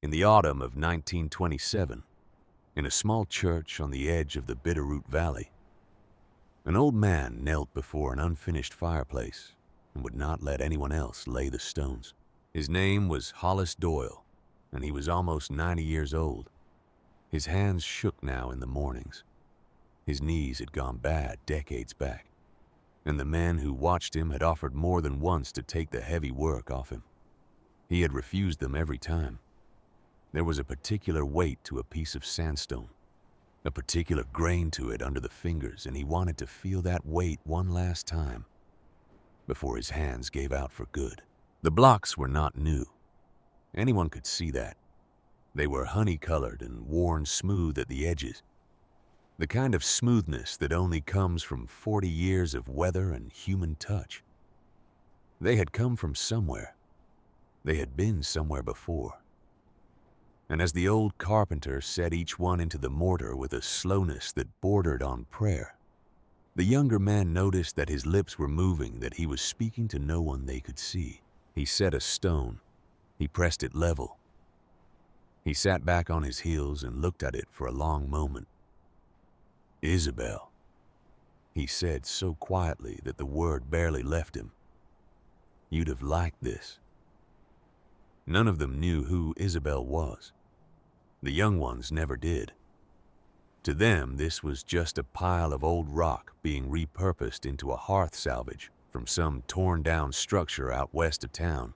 In the autumn of 1927, in a small church on the edge of the Bitterroot Valley, an old man knelt before an unfinished fireplace and would not let anyone else lay the stones. His name was Hollis Doyle, and he was almost 90 years old. His hands shook now in the mornings. His knees had gone bad decades back, and the men who watched him had offered more than once to take the heavy work off him. He had refused them every time. There was a particular weight to a piece of sandstone, a particular grain to it under the fingers, and he wanted to feel that weight one last time before his hands gave out for good. The blocks were not new. Anyone could see that. They were honey-colored and worn smooth at the edges, the kind of smoothness that only comes from 40 years of weather and human touch. They had come from somewhere. They had been somewhere before. And as the old carpenter set each one into the mortar with a slowness that bordered on prayer, the younger man noticed that his lips were moving, that he was speaking to no one they could see. He set a stone. He pressed it level. He sat back on his heels and looked at it for a long moment. "Isabel," he said so quietly that the word barely left him. "You'd have liked this." None of them knew who Isabel was. The young ones never did. To them, this was just a pile of old rock being repurposed into a hearth salvage from some torn-down structure out west of town.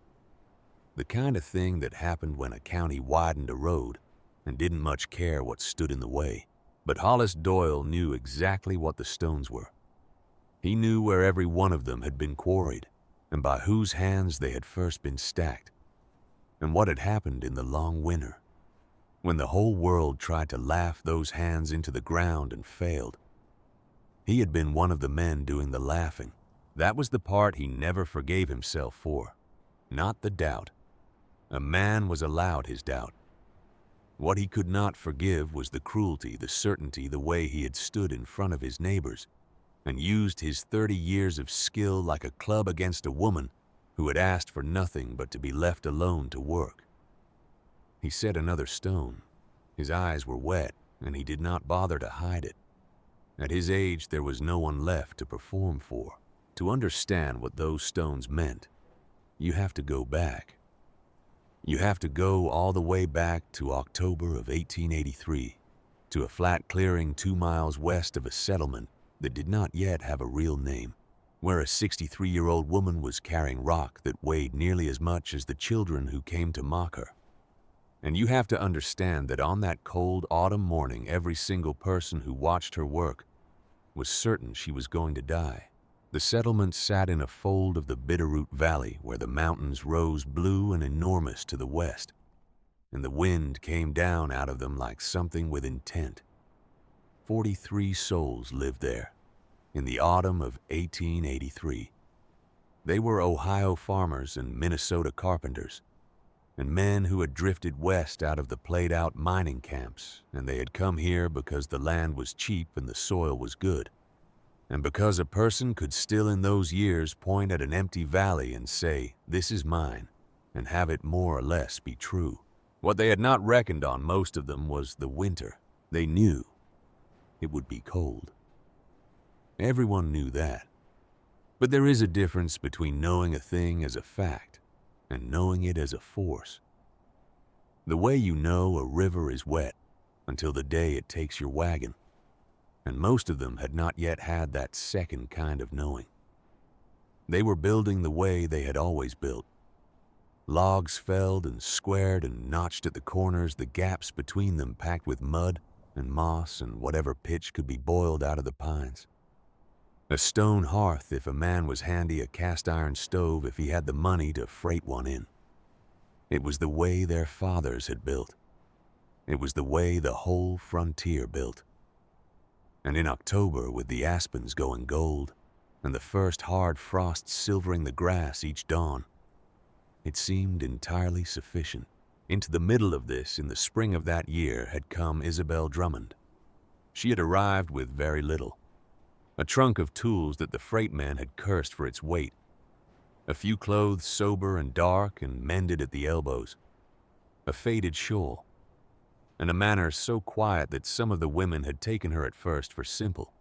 The kind of thing that happened when a county widened a road and didn't much care what stood in the way. But Hollis Doyle knew exactly what the stones were. He knew where every one of them had been quarried and by whose hands they had first been stacked, and what had happened in the long winter when the whole world tried to laugh those hands into the ground and failed. He had been one of the men doing the laughing. That was the part he never forgave himself for, not the doubt. A man was allowed his doubt. What he could not forgive was the cruelty, the certainty, the way he had stood in front of his neighbors and used his 30 years of skill like a club against a woman who had asked for nothing but to be left alone to work. He set another stone. His eyes were wet, and he did not bother to hide it. At his age, there was no one left to perform for. To understand what those stones meant, you have to go back. You have to go all the way back to October of 1883, to a flat clearing 2 miles west of a settlement that did not yet have a real name, where a 63-year-old woman was carrying rock that weighed nearly as much as the children who came to mock her. And you have to understand that on that cold autumn morning, every single person who watched her work was certain she was going to die. The settlement sat in a fold of the Bitterroot Valley where the mountains rose blue and enormous to the west, and the wind came down out of them like something with intent. 43 souls lived there in the autumn of 1883. They were Ohio farmers and Minnesota carpenters, and men who had drifted west out of the played-out mining camps, and they had come here because the land was cheap and the soil was good, and because a person could still in those years point at an empty valley and say, "This is mine," and have it more or less be true. What they had not reckoned on, most of them, was the winter. They knew it would be cold. Everyone knew that. But there is a difference between knowing a thing as a fact and knowing it as a force. The way you know a river is wet until the day it takes your wagon, and most of them had not yet had that second kind of knowing. They were building the way they had always built. Logs felled and squared and notched at the corners, the gaps between them packed with mud and moss and whatever pitch could be boiled out of the pines. A stone hearth if a man was handy, a cast-iron stove if he had the money to freight one in. It was the way their fathers had built. It was the way the whole frontier built. And in October, with the aspens going gold and the first hard frost silvering the grass each dawn, it seemed entirely sufficient. Into the middle of this, in the spring of that year, had come Isabel Drummond. She had arrived with very little. A trunk of tools that the freight man had cursed for its weight. A few clothes sober and dark and mended at the elbows. a faded shawl, and a manner so quiet that some of the women had taken her at first for simple,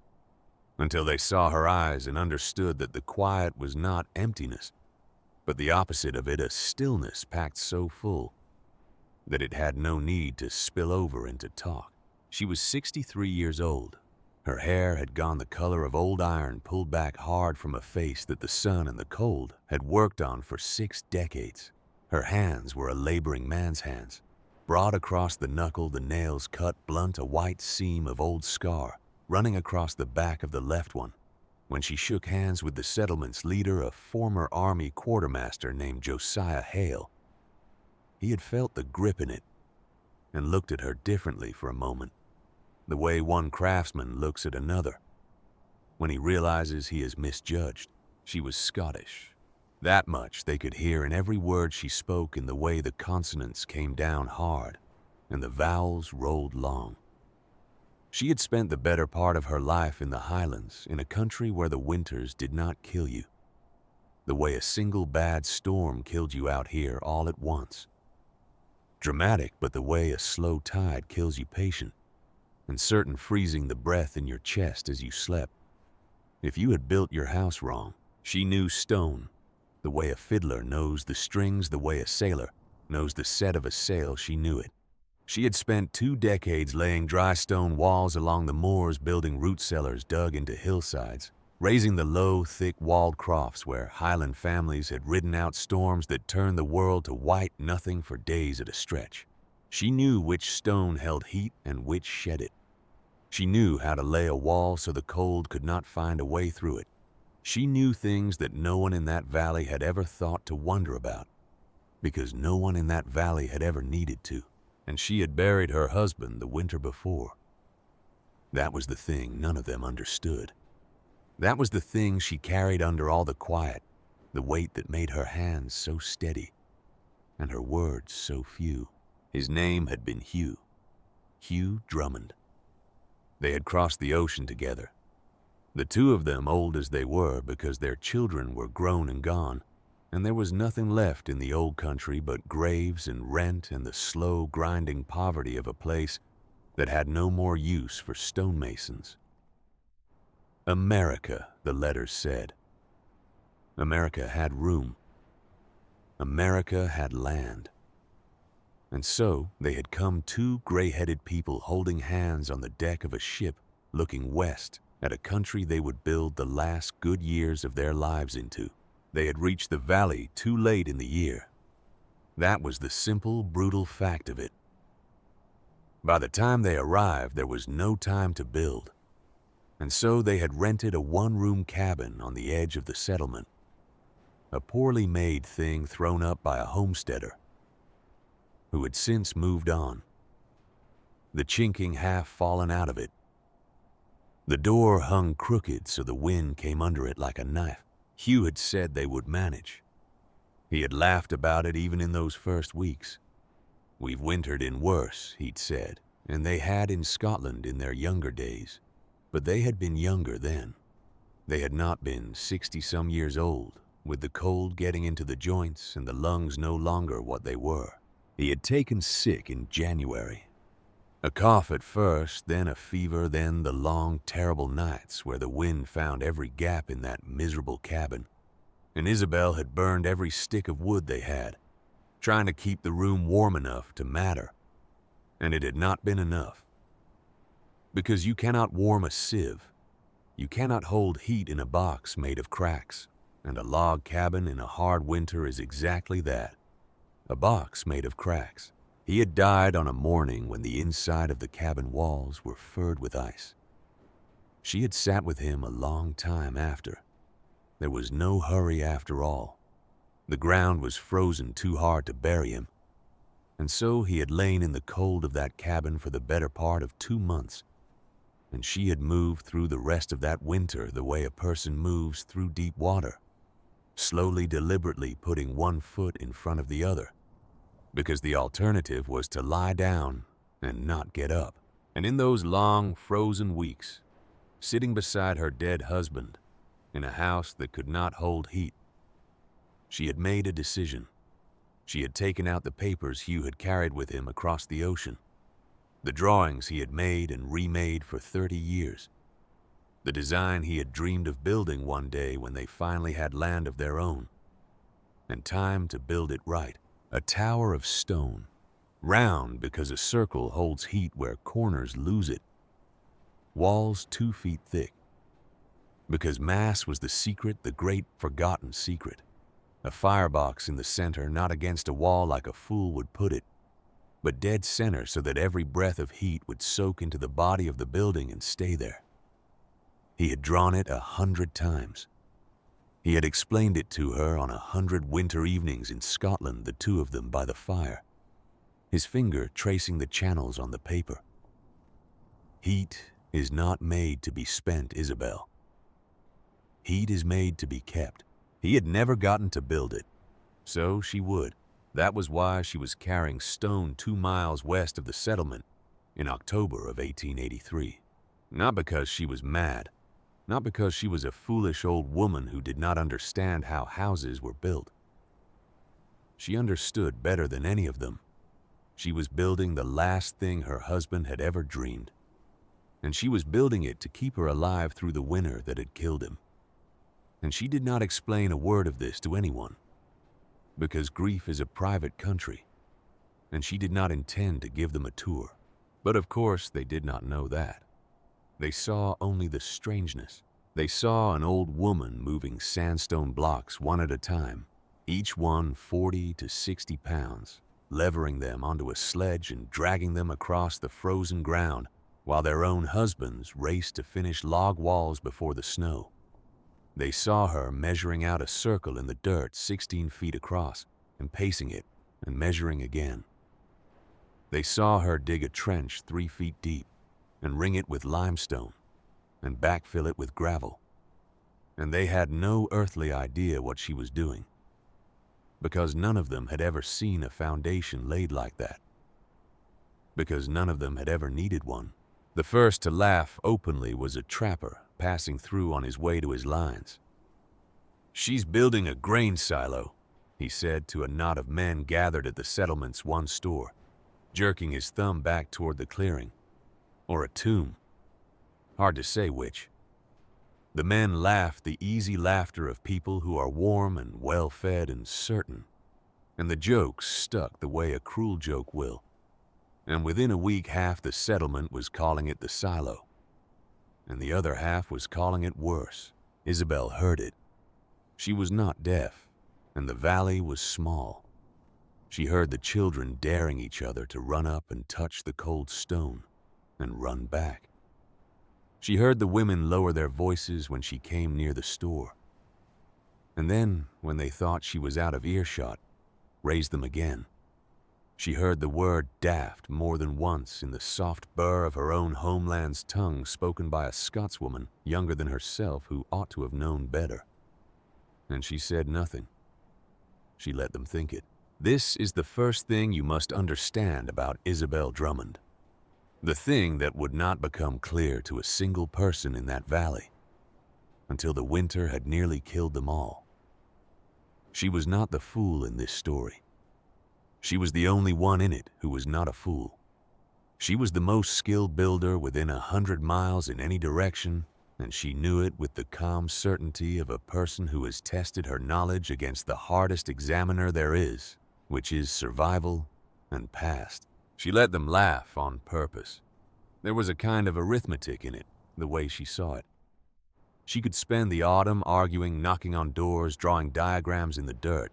until they saw her eyes and understood that the quiet was not emptiness, but the opposite of it, a stillness packed so full that it had no need to spill over into talk. She was 63 years old. Her hair had gone the color of old iron pulled back hard from a face that the sun and the cold had worked on for 6 decades. Her hands were a laboring man's hands. Broad across the knuckle, the nails cut blunt, a white seam of old scar running across the back of the left one. When she shook hands with the settlement's leader, a former Army quartermaster named Josiah Hale, he had felt the grip in it and looked at her differently for a moment, the way one craftsman looks at another when he realizes he is misjudged. She was Scottish. That much they could hear in every word she spoke, in the way the consonants came down hard and the vowels rolled long. She had spent the better part of her life in the Highlands, in a country where the winters did not kill you, the way a single bad storm killed you out here all at once. Dramatic, but the way a slow tide kills you patient, and certain freezing the breath in your chest as you slept. If you had built your house wrong, she knew stone, the way a fiddler knows the strings, the way a sailor knows the set of a sail. She knew it. She had spent 2 decades laying dry stone walls along the moors, building root cellars dug into hillsides, raising the low, thick-walled crofts where Highland families had ridden out storms that turned the world to white nothing for days at a stretch. She knew which stone held heat and which shed it. She knew how to lay a wall so the cold could not find a way through it. She knew things that no one in that valley had ever thought to wonder about, because no one in that valley had ever needed to. And she had buried her husband the winter before. That was the thing none of them understood. That was the thing she carried under all the quiet, the weight that made her hands so steady and her words so few. His name had been Hugh Drummond. They had crossed the ocean together, the two of them old as they were, because their children were grown and gone, and there was nothing left in the old country but graves and rent and the slow, grinding poverty of a place that had no more use for stonemasons. America, the letters said. America had room. America had land. And so they had come, 2 gray-headed people holding hands on the deck of a ship, looking west at a country they would build the last good years of their lives into. They had reached the valley too late in the year. That was the simple, brutal fact of it. By the time they arrived, there was no time to build. And so they had rented a 1-room cabin on the edge of the settlement, a poorly made thing thrown up by a homesteader who had since moved on, the chinking half fallen out of it. The door hung crooked so the wind came under it like a knife. Hugh had said they would manage. He had laughed about it even in those first weeks. "We've wintered in worse," he'd said, and they had in Scotland in their younger days. But they had been younger then. They had not been 60-some years old, with the cold getting into the joints and the lungs no longer what they were. He had taken sick in January. A cough at first, then a fever, then the long, terrible nights where the wind found every gap in that miserable cabin. And Isabel had burned every stick of wood they had, trying to keep the room warm enough to matter. And it had not been enough. Because you cannot warm a sieve. You cannot hold heat in a box made of cracks. And a log cabin in a hard winter is exactly that. A box made of cracks. He had died on a morning when the inside of the cabin walls were furred with ice. She had sat with him a long time after. There was no hurry after all. The ground was frozen too hard to bury him. And so he had lain in the cold of that cabin for the better part of 2 months. And she had moved through the rest of that winter the way a person moves through deep water, slowly, deliberately putting one foot in front of the other, because the alternative was to lie down and not get up. And in those long, frozen weeks, sitting beside her dead husband in a house that could not hold heat, she had made a decision. She had taken out the papers Hugh had carried with him across the ocean, the drawings he had made and remade for 30 years, the design he had dreamed of building one day when they finally had land of their own, and time to build it right. A tower of stone, round because a circle holds heat where corners lose it, walls 2 feet thick, because mass was the secret, the great forgotten secret. A firebox in the center, not against a wall like a fool would put it, but dead center so that every breath of heat would soak into the body of the building and stay there. He had drawn it 100 times. He had explained it to her on 100 winter evenings in Scotland, the two of them by the fire, his finger tracing the channels on the paper. Heat is not made to be spent, Isabel. Heat is made to be kept. He had never gotten to build it, so she would. That was why she was carrying stone 2 miles west of the settlement in October of 1883. Not because she was mad, not because she was a foolish old woman who did not understand how houses were built. She understood better than any of them. She was building the last thing her husband had ever dreamed, and she was building it to keep her alive through the winter that had killed him. And she did not explain a word of this to anyone, because grief is a private country, and she did not intend to give them a tour. But of course they did not know that. They saw only the strangeness. They saw an old woman moving sandstone blocks one at a time, each one 40 to 60 pounds, levering them onto a sledge and dragging them across the frozen ground, while their own husbands raced to finish log walls before the snow. They saw her measuring out a circle in the dirt 16 feet across and pacing it and measuring again. They saw her dig a trench 3 feet deep and ring it with limestone and backfill it with gravel. And they had no earthly idea what she was doing, because none of them had ever seen a foundation laid like that, because none of them had ever needed one. The first to laugh openly was a trapper passing through on his way to his lines. "She's building a grain silo," he said to a knot of men gathered at the settlement's one store, jerking his thumb back toward the clearing. Or a tomb. Hard to say which. The men laughed the easy laughter of people who are warm and well-fed and certain, and the joke stuck the way a cruel joke will. And within a week, half the settlement was calling it the silo, and the other half was calling it worse. Isabel heard it. She was not deaf, and the valley was small. She heard the children daring each other to run up and touch the cold stone and run back. She heard the women lower their voices when she came near the store, and then, when they thought she was out of earshot, raise them again. She heard the word daft more than once in the soft burr of her own homeland's tongue spoken by a Scotswoman younger than herself who ought to have known better. And she said nothing. She let them think it. This is the first thing you must understand about Isabel Drummond. The thing that would not become clear to a single person in that valley until the winter had nearly killed them all. She was not the fool in this story. She was the only one in it who was not a fool. She was the most skilled builder within 100 miles in any direction, and she knew it with the calm certainty of a person who has tested her knowledge against the hardest examiner there is, which is survival and past. She let them laugh on purpose. There was a kind of arithmetic in it, the way she saw it. She could spend the autumn arguing, knocking on doors, drawing diagrams in the dirt,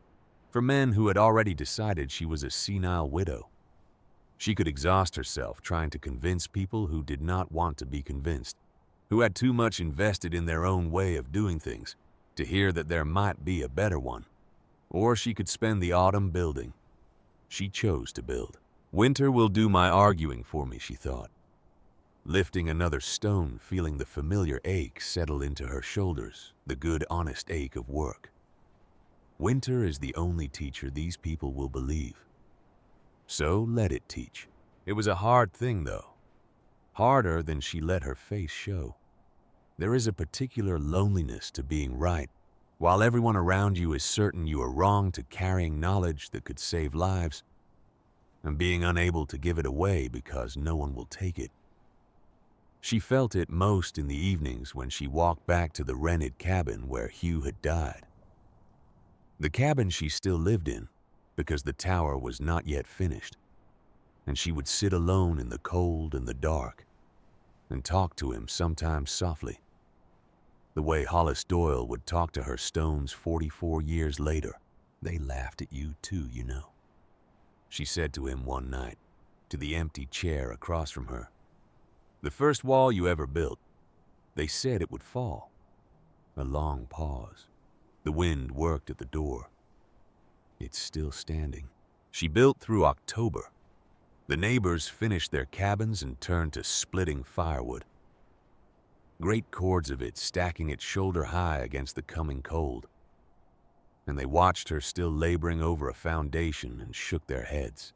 for men who had already decided she was a senile widow. She could exhaust herself trying to convince people who did not want to be convinced, who had too much invested in their own way of doing things to hear that there might be a better one. Or she could spend the autumn building. She chose to build. Winter will do my arguing for me, she thought, lifting another stone, feeling the familiar ache settle into her shoulders, the good, honest ache of work. Winter is the only teacher these people will believe. So let it teach. It was a hard thing, though. Harder than she let her face show. There is a particular loneliness to being right While everyone around you is certain you are wrong to carrying knowledge that could save lives, and being unable to give it away because no one will take it. She felt it most in the evenings when she walked back to the rented cabin where Hugh had died. The cabin she still lived in, because the tower was not yet finished, and she would sit alone in the cold and the dark and talk to him sometimes softly, the way Hollis Doyle would talk to her stones 44 years later. "They laughed at you too, you know," she said to him one night, to the empty chair across from her. "The first wall you ever built, they said it would fall." A long pause. The wind worked at the door. "It's still standing." She built through October. The neighbors finished their cabins and turned to splitting firewood. Great cords of it stacking it shoulder high against the coming cold. And they watched her still laboring over a foundation and shook their heads.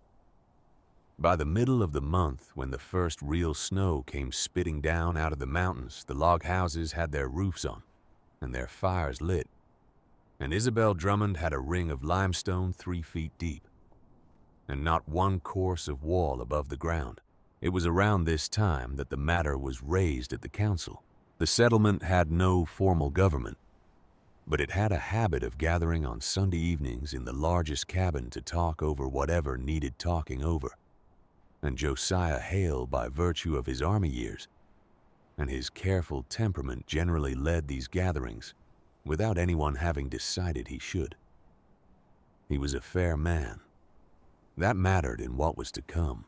By the middle of the month, when the first real snow came spitting down out of the mountains, the log houses had their roofs on and their fires lit, and Isabel Drummond had a ring of limestone 3 feet deep, and not one course of wall above the ground. It was around this time that the matter was raised at the council. The settlement had no formal government, but it had a habit of gathering on Sunday evenings in the largest cabin to talk over whatever needed talking over. And Josiah Hale, by virtue of his army years and his careful temperament, generally led these gatherings without anyone having decided he should. He was a fair man. That mattered in what was to come.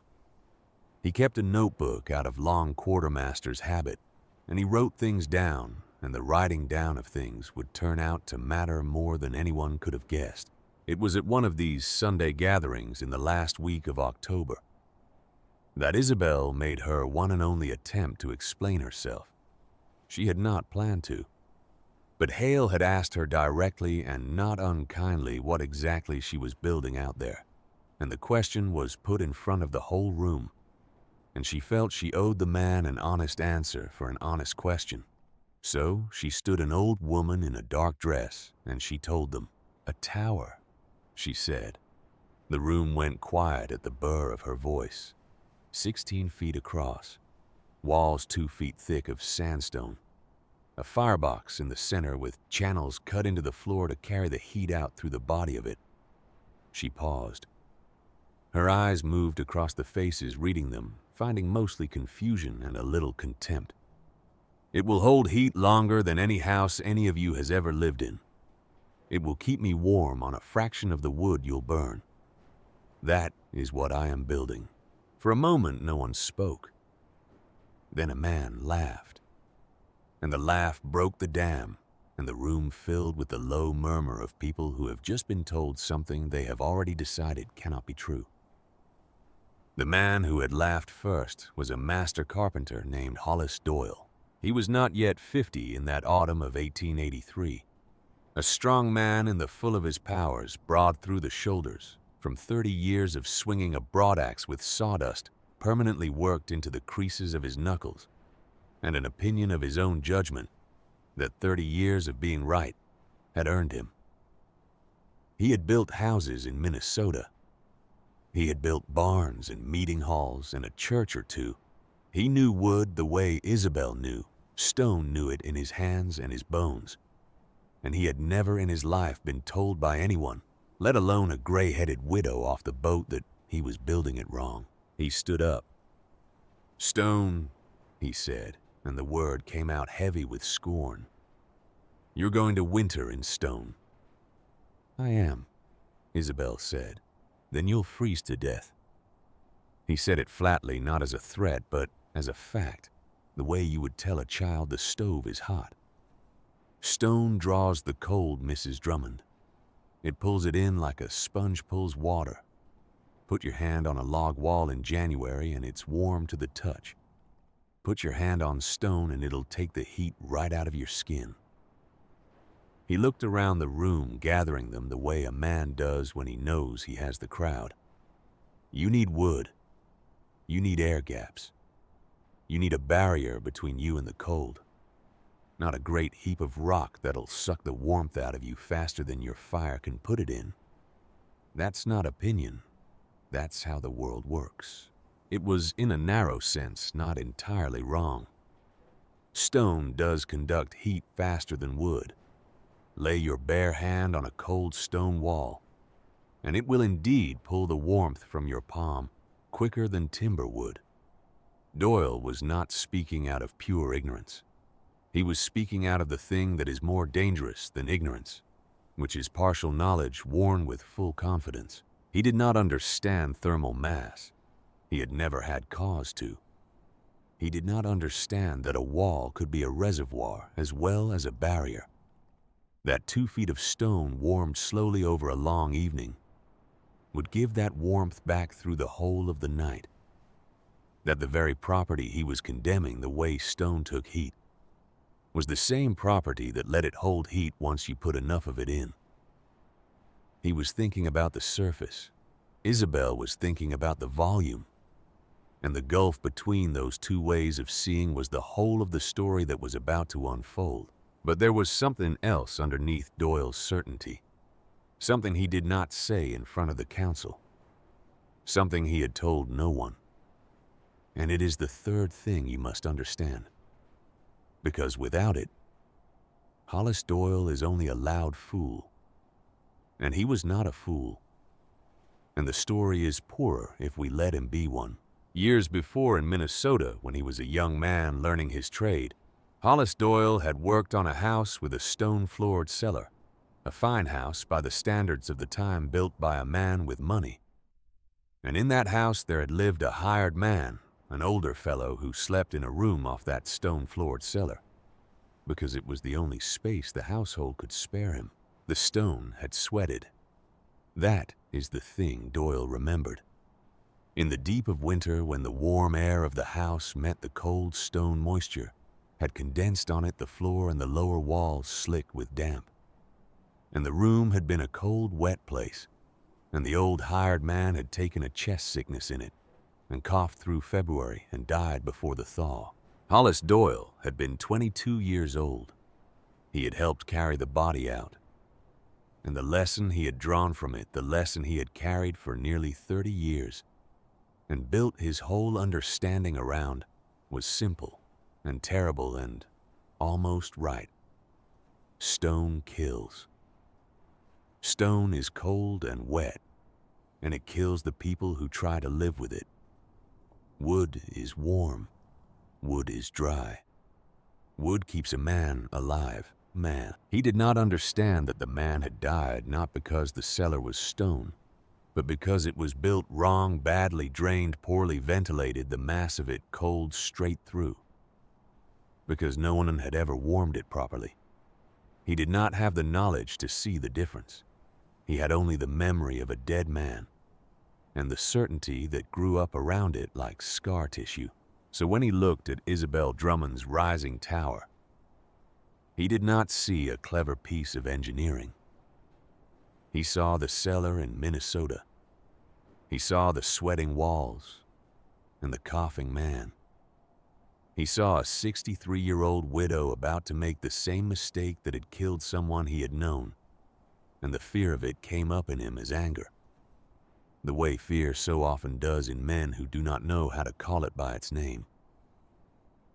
He kept a notebook out of long quartermaster's habit, and he wrote things down, and the writing down of things would turn out to matter more than anyone could have guessed. It was at one of these Sunday gatherings in the last week of October that Isabel made her one and only attempt to explain herself. She had not planned to, but Hale had asked her directly and not unkindly what exactly she was building out there, and the question was put in front of the whole room, and she felt she owed the man an honest answer for an honest question. So she stood an old woman in a dark dress, and she told them. "A tower," she said. The room went quiet at the burr of her voice. 16 feet across, walls 2 feet thick of sandstone, a firebox in the center with channels cut into the floor to carry the heat out through the body of it. She paused. Her eyes moved across the faces, reading them, finding mostly confusion and a little contempt. "It will hold heat longer than any house any of you has ever lived in. It will keep me warm on a fraction of the wood you'll burn. That is what I am building." For a moment, no one spoke. Then a man laughed, and the laugh broke the dam, and the room filled with the low murmur of people who have just been told something they have already decided cannot be true. The man who had laughed first was a master carpenter named Hollis Doyle. He was not yet 50 in that autumn of 1883. A strong man in the full of his powers, broad through the shoulders, from 30 years of swinging a broadaxe with sawdust permanently worked into the creases of his knuckles, and an opinion of his own judgment that 30 years of being right had earned him. He had built houses in Minnesota. He had built barns and meeting halls and a church or two. He knew wood the way Isabel knew. Stone knew it in his hands and his bones. And he had never in his life been told by anyone, let alone a gray-headed widow off the boat, that he was building it wrong. He stood up. "Stone," he said, and the word came out heavy with scorn. "You're going to winter in stone." "I am," Isabel said. "Then you'll freeze to death." He said it flatly, not as a threat, but as a fact, the way you would tell a child the stove is hot. Stone draws the cold, Mrs. Drummond. It pulls it in like a sponge pulls water. Put your hand on a log wall in January and it's warm to the touch. Put your hand on stone and it'll take the heat right out of your skin. He looked around the room, gathering them the way a man does when he knows he has the crowd. You need wood. You need air gaps. You need a barrier between you and the cold. not a great heap of rock that'll suck the warmth out of you faster than your fire can put it in. That's not opinion. That's how the world works. It was, in a narrow sense, not entirely wrong. Stone does conduct heat faster than wood. Lay your bare hand on a cold stone wall, and it will indeed pull the warmth from your palm quicker than timber would. Doyle was not speaking out of pure ignorance. He was speaking out of the thing that is more dangerous than ignorance, which is partial knowledge worn with full confidence. He did not understand thermal mass. He had never had cause to. He did not understand that a wall could be a reservoir as well as a barrier. That 2 feet of stone warmed slowly over a long evening would give that warmth back through the whole of the night. That the very property he was condemning, the way stone took heat, was the same property that let it hold heat once you put enough of it in. He was thinking about the surface. Isabel was thinking about the volume. And the gulf between those two ways of seeing was the whole of the story that was about to unfold. But there was something else underneath Doyle's certainty. Something he did not say in front of the council. Something he had told no one. And it is the third thing you must understand. Because without it, Hollis Doyle is only a loud fool. And he was not a fool. And the story is poorer if we let him be one. Years before in Minnesota, when he was a young man learning his trade, Hollis Doyle had worked on a house with a stone-floored cellar, a fine house by the standards of the time built by a man with money. And in that house there had lived a hired man, an older fellow who slept in a room off that stone-floored cellar, because it was the only space the household could spare him. The stone had sweated. That is the thing Doyle remembered. In the deep of winter, when the warm air of the house met the cold stone moisture, had condensed on it the floor and the lower walls slick with damp. And the room had been a cold, wet place, and the old hired man had taken a chest sickness in it, and coughed through February and died before the thaw. Hollis Doyle had been 22 years old. He had helped carry the body out. And the lesson he had drawn from it, the lesson he had carried for nearly 30 years, and built his whole understanding around, was simple and terrible and almost right. Stone kills. Stone is cold and wet, and it kills the people who try to live with it. Wood is warm. Wood is dry. Wood keeps a man alive. Man. He did not understand that the man had died not because the cellar was stone, but because it was built wrong, badly drained, poorly ventilated, the mass of it cold straight through. Because no one had ever warmed it properly. He did not have the knowledge to see the difference. He had only the memory of a dead man, and the certainty that grew up around it like scar tissue. So when he looked at Isabel Drummond's rising tower, he did not see a clever piece of engineering. He saw the cellar in Minnesota. He saw the sweating walls and the coughing man. He saw a 63-year-old widow about to make the same mistake that had killed someone he had known, and the fear of it came up in him as anger, the way fear so often does in men who do not know how to call it by its name.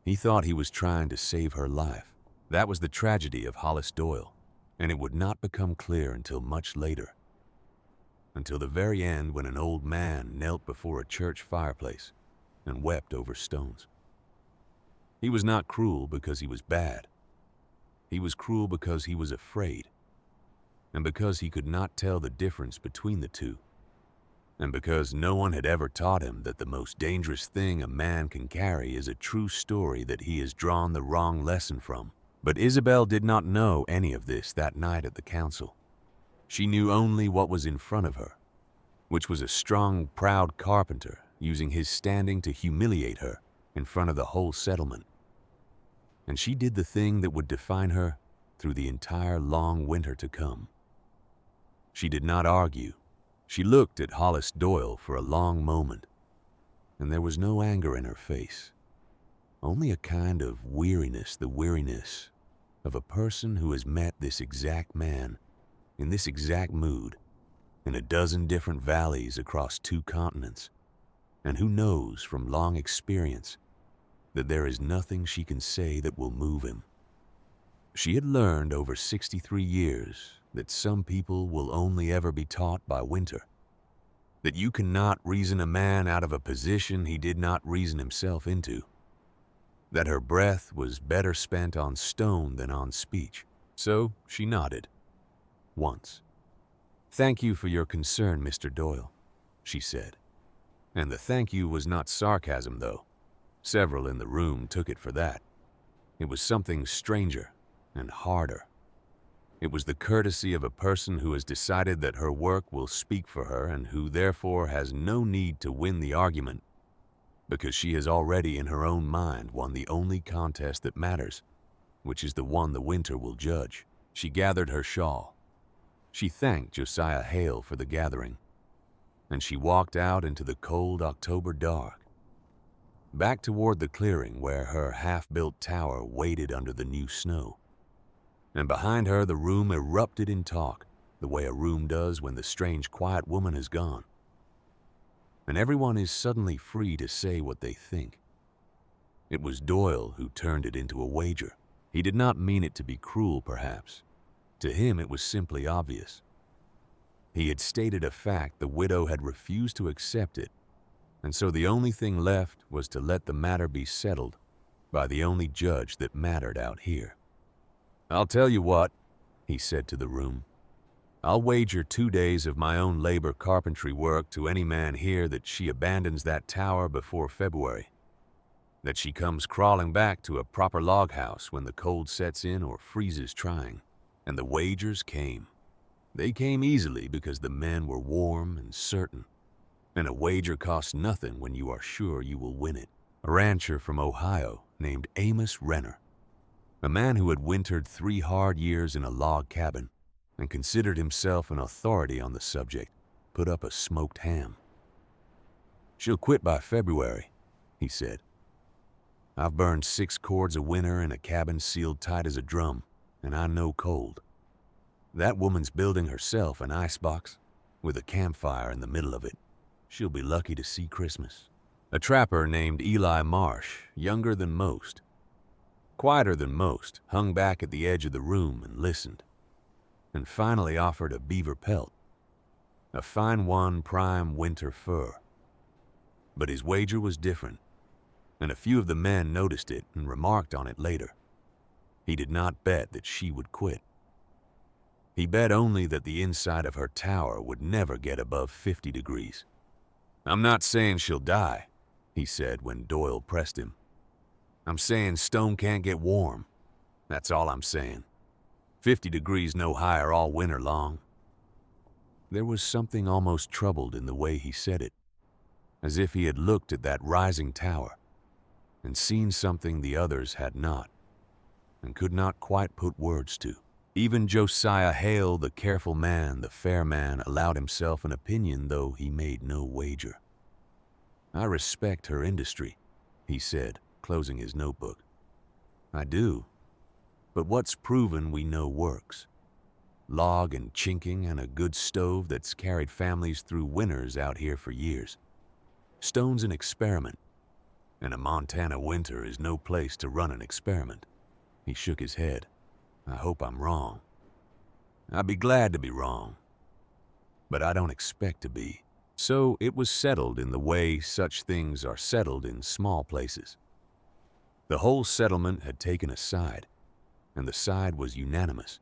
He thought he was trying to save her life. That was the tragedy of Hollis Doyle, and it would not become clear until much later. Until the very end, when an old man knelt before a church fireplace and wept over stones. He was not cruel because he was bad. He was cruel because he was afraid, and because he could not tell the difference between the two, and because no one had ever taught him that the most dangerous thing a man can carry is a true story that he has drawn the wrong lesson from. But Isabel did not know any of this that night at the council. She knew only what was in front of her, which was a strong, proud carpenter using his standing to humiliate her in front of the whole settlement. And she did the thing that would define her through the entire long winter to come. She did not argue. She looked at Hollis Doyle for a long moment, and there was no anger in her face. Only a kind of weariness, the weariness of a person who has met this exact man in this exact mood in a dozen different valleys across 2 continents, and who knows from long experience that there is nothing she can say that will move him. She had learned over 63 years that some people will only ever be taught by winter, that you cannot reason a man out of a position he did not reason himself into, that her breath was better spent on stone than on speech. So she nodded. Once. "Thank you for your concern, Mr. Doyle," she said. And the thank you was not sarcasm, though. Several in the room took it for that. It was something stranger and harder. It was the courtesy of a person who has decided that her work will speak for her and who therefore has no need to win the argument, because she has already in her own mind won the only contest that matters, which is the one the winter will judge. She gathered her shawl. She thanked Josiah Hale for the gathering, and she walked out into the cold October dark, back toward the clearing where her half-built tower waited under the new snow. And behind her the room erupted in talk, the way a room does when the strange quiet woman has gone. And everyone is suddenly free to say what they think. It was Doyle who turned it into a wager. He did not mean it to be cruel, perhaps. To him it was simply obvious. He had stated a fact the widow had refused to accept it, and so the only thing left was to let the matter be settled by the only judge that mattered out here. "I'll tell you what," he said to the room. "I'll wager 2 days of my own labor carpentry work to any man here that she abandons that tower before February, that she comes crawling back to a proper log house when the cold sets in or freezes trying." And the wagers came. They came easily because the men were warm and certain, and a wager costs nothing when you are sure you will win it. A rancher from Ohio named Amos Renner, a man who had wintered 3 hard years in a log cabin and considered himself an authority on the subject, put up a smoked ham. "She'll quit by February," he said. "I've burned 6 cords a winter in a cabin sealed tight as a drum, and I know cold. That woman's building herself an icebox with a campfire in the middle of it. She'll be lucky to see Christmas." A trapper named Eli Marsh, younger than most, quieter than most, hung back at the edge of the room and listened, and finally offered a beaver pelt, a fine one prime winter fur. But his wager was different, and a few of the men noticed it and remarked on it later. He did not bet that she would quit. He bet only that the inside of her tower would never get above 50 degrees. "I'm not saying she'll die," he said when Doyle pressed him. "I'm saying stone can't get warm. That's all I'm saying. 50 degrees no higher all winter long." There was something almost troubled in the way he said it, as if he had looked at that rising tower and seen something the others had not, and could not quite put words to. Even Josiah Hale, the careful man, the fair man, allowed himself an opinion, though he made no wager. "I respect her industry," he said, closing his notebook. "I do. But what's proven we know works? Log and chinking and a good stove that's carried families through winters out here for years. Stone's an experiment, and a Montana winter is no place to run an experiment." He shook his head. "I hope I'm wrong. I'd be glad to be wrong, but I don't expect to be." So it was settled in the way such things are settled in small places. The whole settlement had taken a side, and the side was unanimous,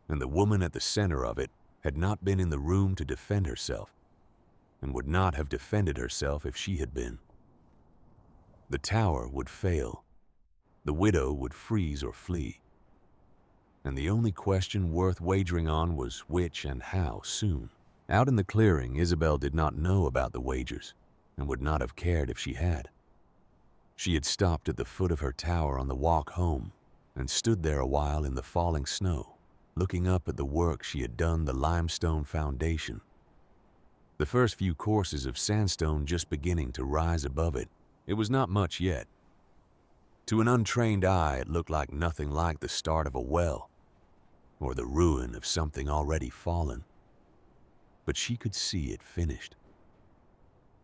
and the woman at the center of it had not been in the room to defend herself, and would not have defended herself if she had been. The tower would fail. The widow would freeze or flee. And the only question worth wagering on was which and how soon. Out in the clearing, Isabel did not know about the wagers, and would not have cared if she had. She had stopped at the foot of her tower on the walk home, and stood there a while in the falling snow, looking up at the work she had done the limestone foundation. The first few courses of sandstone just beginning to rise above it. It was not much yet. To an untrained eye, it looked like nothing like the start of a well or the ruin of something already fallen. But she could see it finished.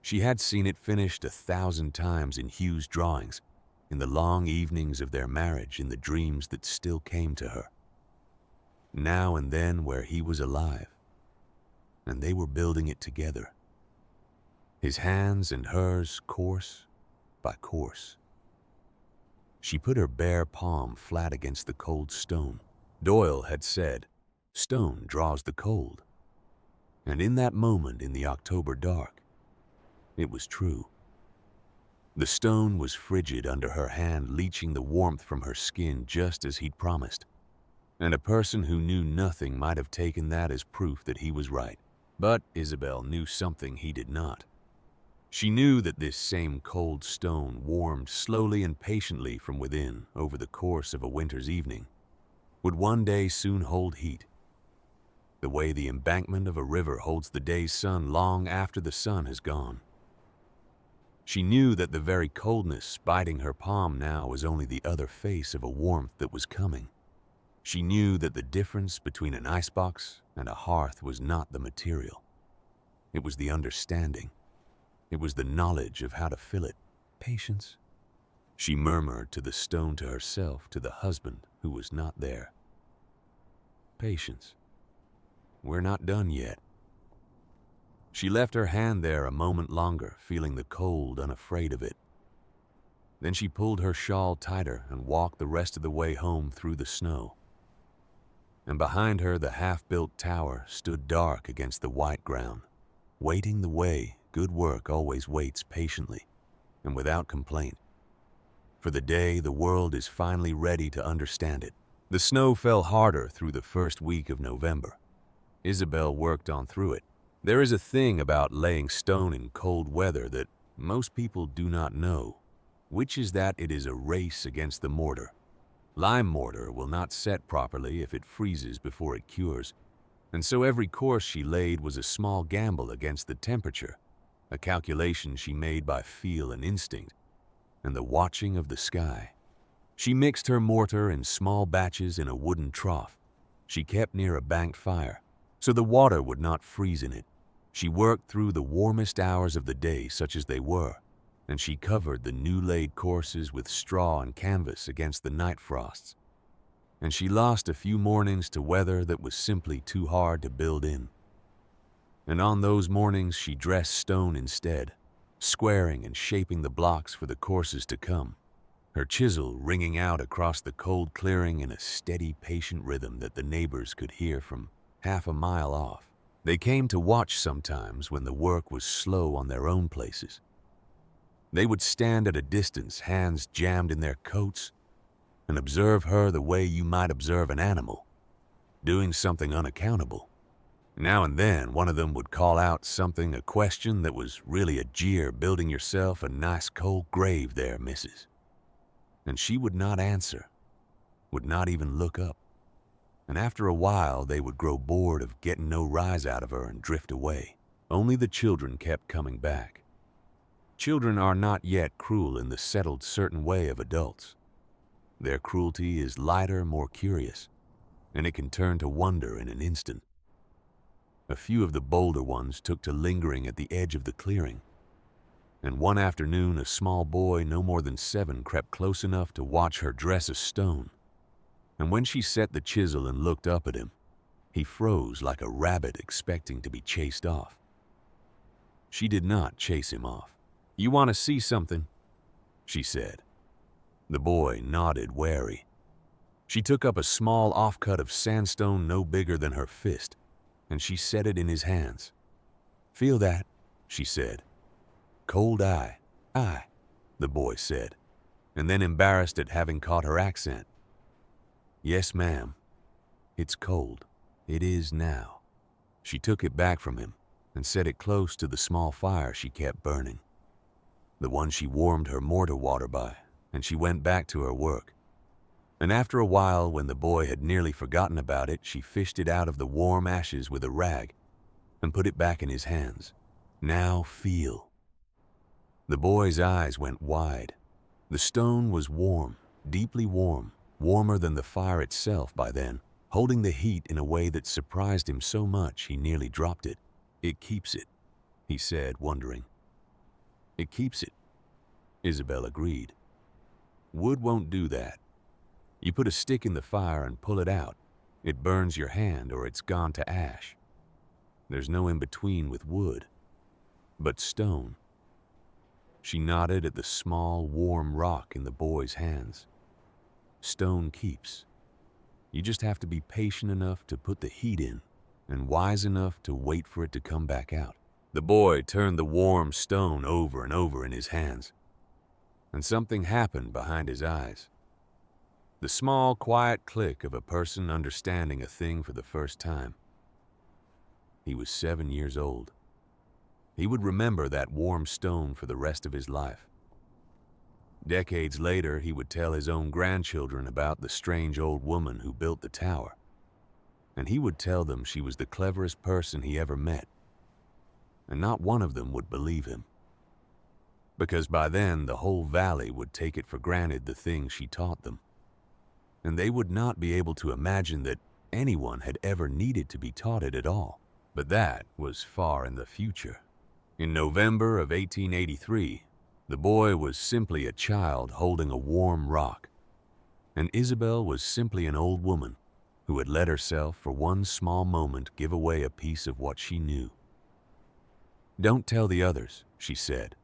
She had seen it finished 1,000 times in Hugh's drawings, in the long evenings of their marriage, in the dreams that still came to her. Now and then where he was alive, and they were building it together. His hands and hers, course by course. She put her bare palm flat against the cold stone. Doyle had said, "Stone draws the cold." And in that moment in the October dark, it was true. The stone was frigid under her hand, leaching the warmth from her skin just as he'd promised. And a person who knew nothing might have taken that as proof that he was right. But Isabel knew something he did not. She knew that this same cold stone, warmed slowly and patiently from within over the course of a winter's evening, would one day soon hold heat, the way the embankment of a river holds the day's sun long after the sun has gone. She knew that the very coldness biting her palm now was only the other face of a warmth that was coming. She knew that the difference between an icebox and a hearth was not the material. It was the understanding. It was the knowledge of how to fill it. Patience, she murmured to the stone, to herself, to the husband who was not there. Patience. We're not done yet. She left her hand there a moment longer, feeling the cold, unafraid of it. Then she pulled her shawl tighter and walked the rest of the way home through the snow. And behind her, the half-built tower stood dark against the white ground, waiting the way good work always waits patiently and without complaint. For the day the world is finally ready to understand it. The snow fell harder through the first week of November. Isabel worked on through it. There is a thing about laying stone in cold weather that most people do not know, which is that it is a race against the mortar. Lime mortar will not set properly if it freezes before it cures, and so every course she laid was a small gamble against the temperature, a calculation she made by feel and instinct, and the watching of the sky. She mixed her mortar in small batches in a wooden trough. She kept near a banked fire, so the water would not freeze in it. She worked through the warmest hours of the day, such as they were, and she covered the new-laid courses with straw and canvas against the night frosts. And she lost a few mornings to weather that was simply too hard to build in. And on those mornings she dressed stone instead, squaring and shaping the blocks for the courses to come, her chisel ringing out across the cold clearing in a steady, patient rhythm that the neighbors could hear from half a mile off. They came to watch sometimes when the work was slow on their own places. They would stand at a distance, hands jammed in their coats, and observe her the way you might observe an animal, doing something unaccountable. Now and then, one of them would call out something, a question that was really a jeer, building yourself a nice cold grave there, missus. And she would not answer, would not even look up. And after a while, they would grow bored of getting no rise out of her and drift away. Only the children kept coming back. Children are not yet cruel in the settled certain way of adults. Their cruelty is lighter, more curious, and it can turn to wonder in an instant. A few of the bolder ones took to lingering at the edge of the clearing, and one afternoon a small boy no more than 7 crept close enough to watch her dress a stone, and when she set the chisel and looked up at him, he froze like a rabbit expecting to be chased off. She did not chase him off. "You want to see something?" she said. The boy nodded, wary. She took up a small offcut of sandstone no bigger than her fist, and she set it in his hands. "Feel that," she said. "Cold eye." "Aye," the boy said, and then embarrassed at having caught her accent. "Yes, ma'am. It's cold. It is now." She took it back from him and set it close to the small fire she kept burning, the one she warmed her mortar water by, and she went back to her work. And after a while, when the boy had nearly forgotten about it, she fished it out of the warm ashes with a rag and put it back in his hands. "Now feel." The boy's eyes went wide. The stone was warm, deeply warm, warmer than the fire itself by then, holding the heat in a way that surprised him so much he nearly dropped it. "It keeps it," he said, wondering. "It keeps it," Isabel agreed. "Wood won't do that. You put a stick in the fire and pull it out. It burns your hand or it's gone to ash. There's no in-between with wood. But stone." She nodded at the small, warm rock in the boy's hands. "Stone keeps. You just have to be patient enough to put the heat in and wise enough to wait for it to come back out." The boy turned the warm stone over and over in his hands, and something happened behind his eyes. The small, quiet click of a person understanding a thing for the first time. He was 7 years old. He would remember that warm stone for the rest of his life. Decades later, he would tell his own grandchildren about the strange old woman who built the tower. And he would tell them she was the cleverest person he ever met. And not one of them would believe him. Because by then, the whole valley would take it for granted the things she taught them. And they would not be able to imagine that anyone had ever needed to be taught it at all. But that was far in the future. In November of 1883, the boy was simply a child holding a warm rock, and Isabel was simply an old woman who had let herself for one small moment give away a piece of what she knew. "Don't tell the others," she said,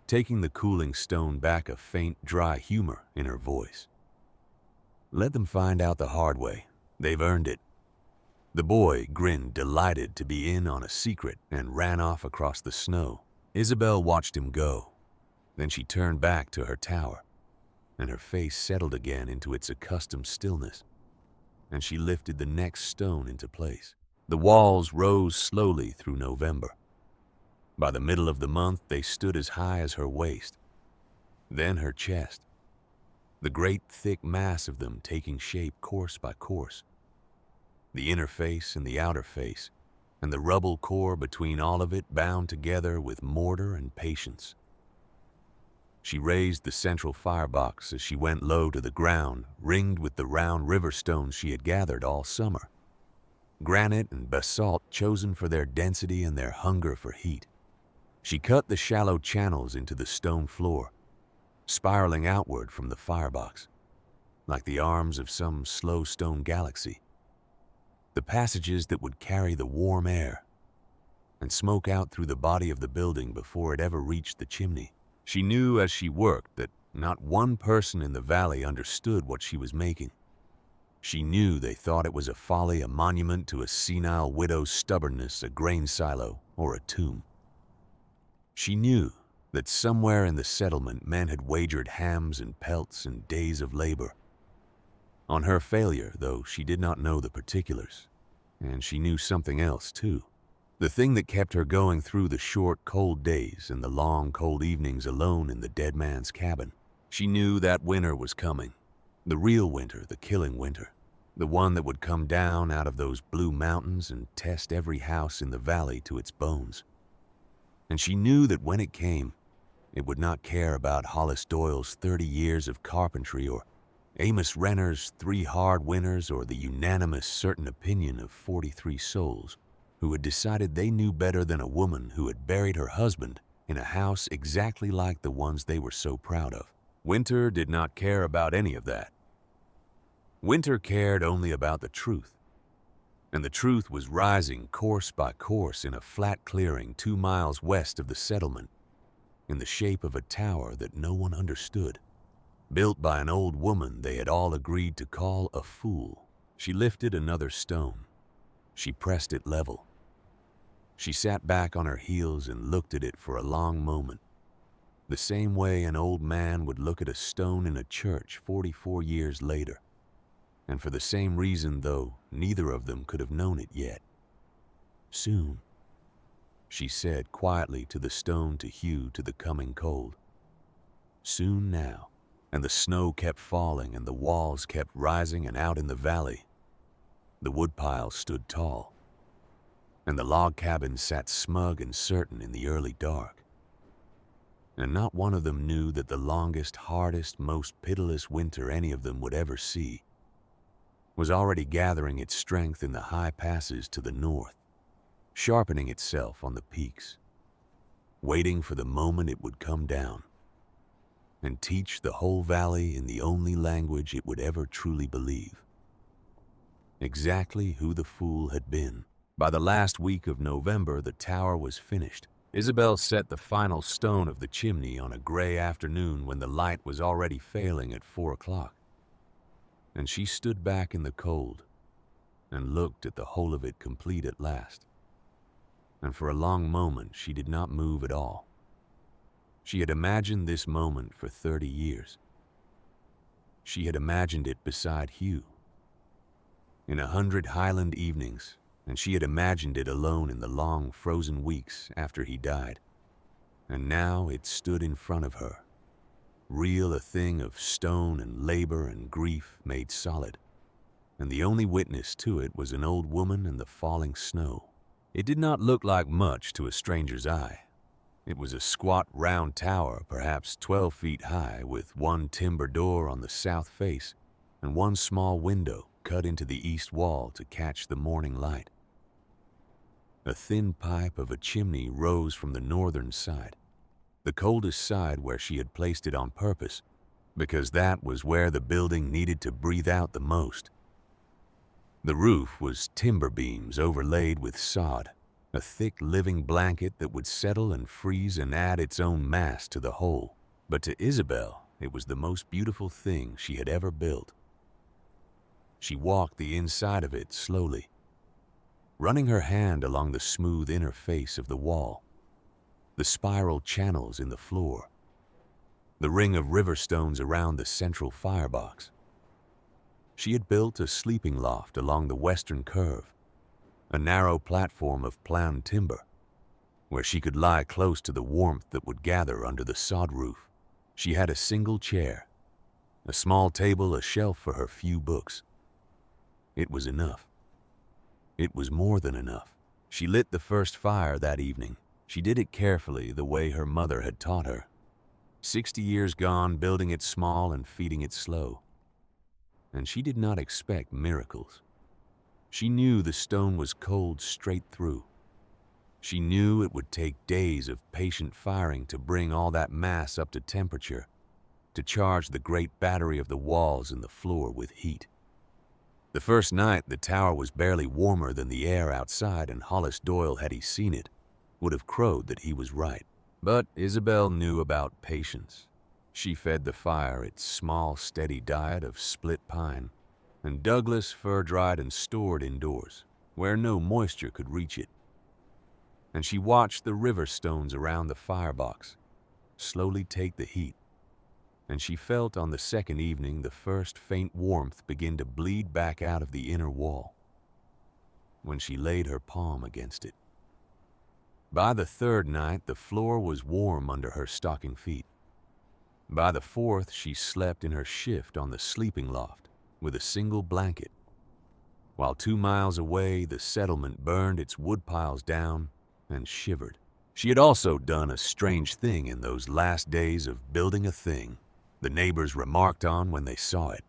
taking the cooling stone back, a faint, dry humor in her voice. "Let them find out the hard way. They've earned it." The boy grinned, delighted to be in on a secret, and ran off across the snow. Isabel watched him go. Then she turned back to her tower, and her face settled again into its accustomed stillness, and she lifted the next stone into place. The walls rose slowly through November. By the middle of the month, they stood as high as her waist, then her chest, the great thick mass of them taking shape course by course. The inner face and the outer face, and the rubble core between all of it bound together with mortar and patience. She raised the central firebox as she went low to the ground, ringed with the round river stones she had gathered all summer. Granite and basalt chosen for their density and their hunger for heat. She cut the shallow channels into the stone floor, spiraling outward from the firebox, like the arms of some slow stone galaxy. The passages that would carry the warm air and smoke out through the body of the building before it ever reached the chimney. She knew as she worked that not one person in the valley understood what she was making. She knew they thought it was a folly, a monument to a senile widow's stubbornness, a grain silo, or a tomb. She knew that somewhere in the settlement men had wagered hams and pelts and days of labor on her failure, though she did not know the particulars. And she knew something else, too. The thing that kept her going through the short, cold days and the long, cold evenings alone in the dead man's cabin. She knew that winter was coming. The real winter, the killing winter. The one that would come down out of those blue mountains and test every house in the valley to its bones. And she knew that when it came, it would not care about Hollis Doyle's 30 years of carpentry or Amos Renner's 3 hard winters or the unanimous certain opinion of 43 souls who had decided they knew better than a woman who had buried her husband in a house exactly like the ones they were so proud of. Winter did not care about any of that. Winter cared only about the truth. And the truth was rising course by course in a flat clearing 2 miles west of the settlement, in the shape of a tower that no one understood, built by an old woman they had all agreed to call a fool. She lifted another stone. She pressed it level. She sat back on her heels and looked at it for a long moment, the same way an old man would look at a stone in a church 44 years later. And for the same reason, though neither of them could have known it yet. "Soon," she said quietly to the stone to hew to the coming cold. "Soon now." And the snow kept falling and the walls kept rising, and out in the valley, the woodpile stood tall, and the log cabin sat smug and certain in the early dark. And not one of them knew that the longest, hardest, most pitiless winter any of them would ever see was already gathering its strength in the high passes to the north, sharpening itself on the peaks, waiting for the moment it would come down and teach the whole valley in the only language it would ever truly believe. Exactly who the fool had been. By the last week of November, the tower was finished. Isabel set the final stone of the chimney on a gray afternoon when the light was already failing at 4 o'clock. And she stood back in the cold and looked at the whole of it complete at last. And for a long moment, she did not move at all. She had imagined this moment for 30 years. She had imagined it beside Hugh in 100 Highland evenings, and she had imagined it alone in the long, frozen weeks after he died. And now it stood in front of her, real, a thing of stone and labor and grief made solid. And the only witness to it was an old woman and the falling snow. It did not look like much to a stranger's eye. It was a squat, round tower, perhaps 12 feet high, with one timber door on the south face and one small window cut into the east wall to catch the morning light. A thin pipe of a chimney rose from the northern side, the coldest side where she had placed it on purpose, because that was where the building needed to breathe out the most. The roof was timber beams overlaid with sod, a thick living blanket that would settle and freeze and add its own mass to the whole. But to Isabel, it was the most beautiful thing she had ever built. She walked the inside of it slowly, running her hand along the smooth inner face of the wall, the spiral channels in the floor, the ring of river stones around the central firebox. She had built a sleeping loft along the western curve, a narrow platform of planed timber, where she could lie close to the warmth that would gather under the sod roof. She had a single chair, a small table, a shelf for her few books. It was enough. It was more than enough. She lit the first fire that evening. She did it carefully, the way her mother had taught her. 60 years gone, building it small and feeding it slow. And she did not expect miracles. She knew the stone was cold straight through. She knew it would take days of patient firing to bring all that mass up to temperature, to charge the great battery of the walls and the floor with heat. The first night, the tower was barely warmer than the air outside, and Hollis Doyle, had he seen it, would have crowed that he was right. But Isabel knew about patience. She fed the fire its small, steady diet of split pine and Douglas, fir-dried and stored indoors, where no moisture could reach it. And she watched the river stones around the firebox slowly take the heat. And she felt on the second evening the first faint warmth begin to bleed back out of the inner wall, when she laid her palm against it. By the third night, the floor was warm under her stocking feet. By the fourth, she slept in her shift on the sleeping loft with a single blanket, while 2 miles away the settlement burned its woodpiles down and shivered. She had also done a strange thing in those last days of building a thing the neighbors remarked on when they saw it.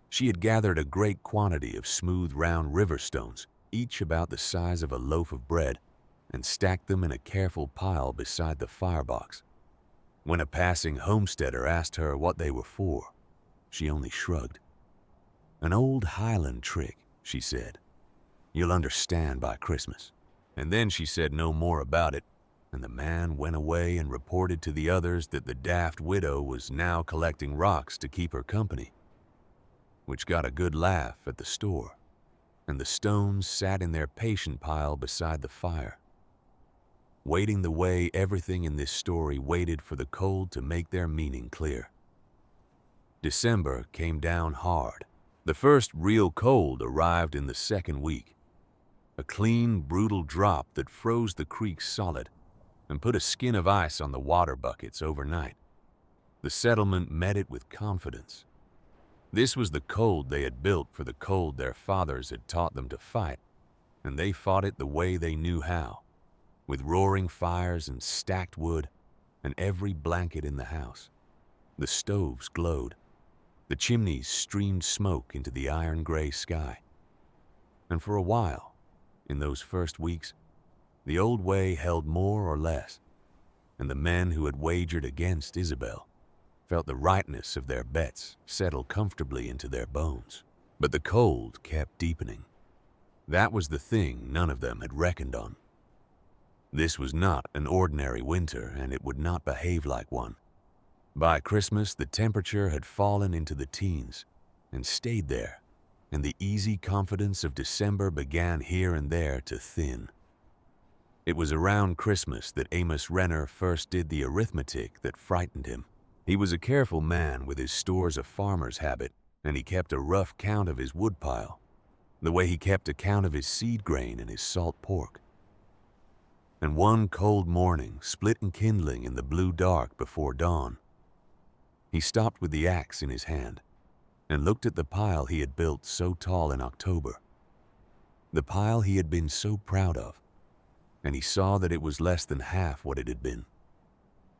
She had gathered a great quantity of smooth, round river stones, each about the size of a loaf of bread, and stacked them in a careful pile beside the firebox. When a passing homesteader asked her what they were for, she only shrugged. "An old Highland trick," she said. "You'll understand by Christmas." And then she said no more about it, and the man went away and reported to the others that the daft widow was now collecting rocks to keep her company, which got a good laugh at the store, and the stones sat in their patient pile beside the fire, waiting the way everything in this story waited for the cold to make their meaning clear. December came down hard. The first real cold arrived in the second week, a clean, brutal drop that froze the creek solid and put a skin of ice on the water buckets overnight. The settlement met it with confidence. This was the cold they had built for the cold their fathers had taught them to fight, and they fought it the way they knew how, with roaring fires and stacked wood and every blanket in the house. The stoves glowed. The chimneys streamed smoke into the iron-gray sky. And for a while, in those first weeks, the old way held more or less, and the men who had wagered against Isabel felt the rightness of their bets settle comfortably into their bones. But the cold kept deepening. That was the thing none of them had reckoned on. This was not an ordinary winter, and it would not behave like one. By Christmas, the temperature had fallen into the teens and stayed there, and the easy confidence of December began here and there to thin. It was around Christmas that Amos Renner first did the arithmetic that frightened him. He was a careful man with his stores of farmer's habit, and he kept a rough count of his woodpile, the way he kept account of his seed grain and his salt pork. And one cold morning, split and kindling in the blue dark before dawn, he stopped with the axe in his hand and looked at the pile he had built so tall in October, the pile he had been so proud of, and he saw that it was less than half what it had been.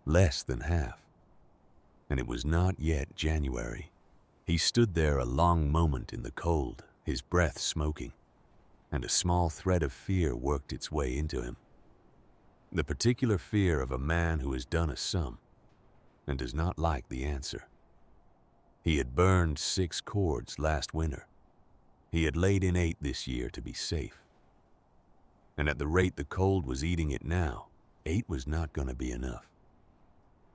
Less than half. And it was not yet January. He stood there a long moment in the cold, his breath smoking, and a small thread of fear worked its way into him. The particular fear of a man who has done a sum and does not like the answer. He had burned 6 cords last winter. He had laid in 8 this year to be safe. And at the rate the cold was eating it now, 8 was not going to be enough.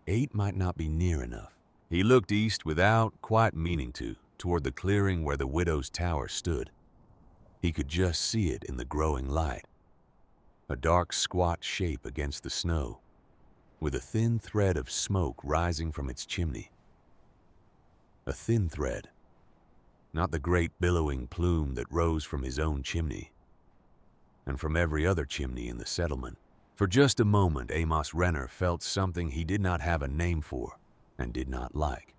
8 might not be near enough. He looked east without quite meaning to, toward the clearing where the widow's tower stood. He could just see it in the growing light. A dark, squat shape against the snow, with a thin thread of smoke rising from its chimney. A thin thread, not the great billowing plume that rose from his own chimney, and from every other chimney in the settlement. For just a moment, Amos Renner felt something he did not have a name for and did not like.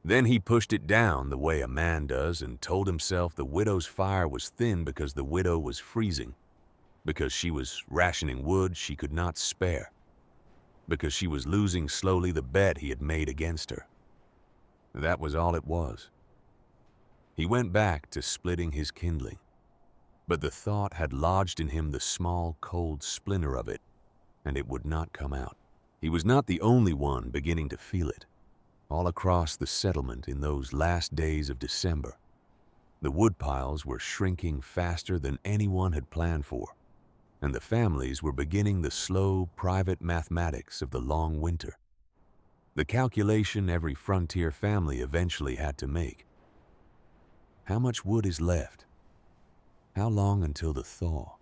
Then he pushed it down the way a man does and told himself the widow's fire was thin because the widow was freezing, because she was rationing wood she could not spare, because she was losing slowly the bet he had made against her. That was all it was. He went back to splitting his kindling, but the thought had lodged in him the small, cold splinter of it, and it would not come out. He was not the only one beginning to feel it. All across the settlement in those last days of December, the woodpiles were shrinking faster than anyone had planned for, and the families were beginning the slow, private mathematics of the long winter. The calculation every frontier family eventually had to make. How much wood is left? How long until the thaw?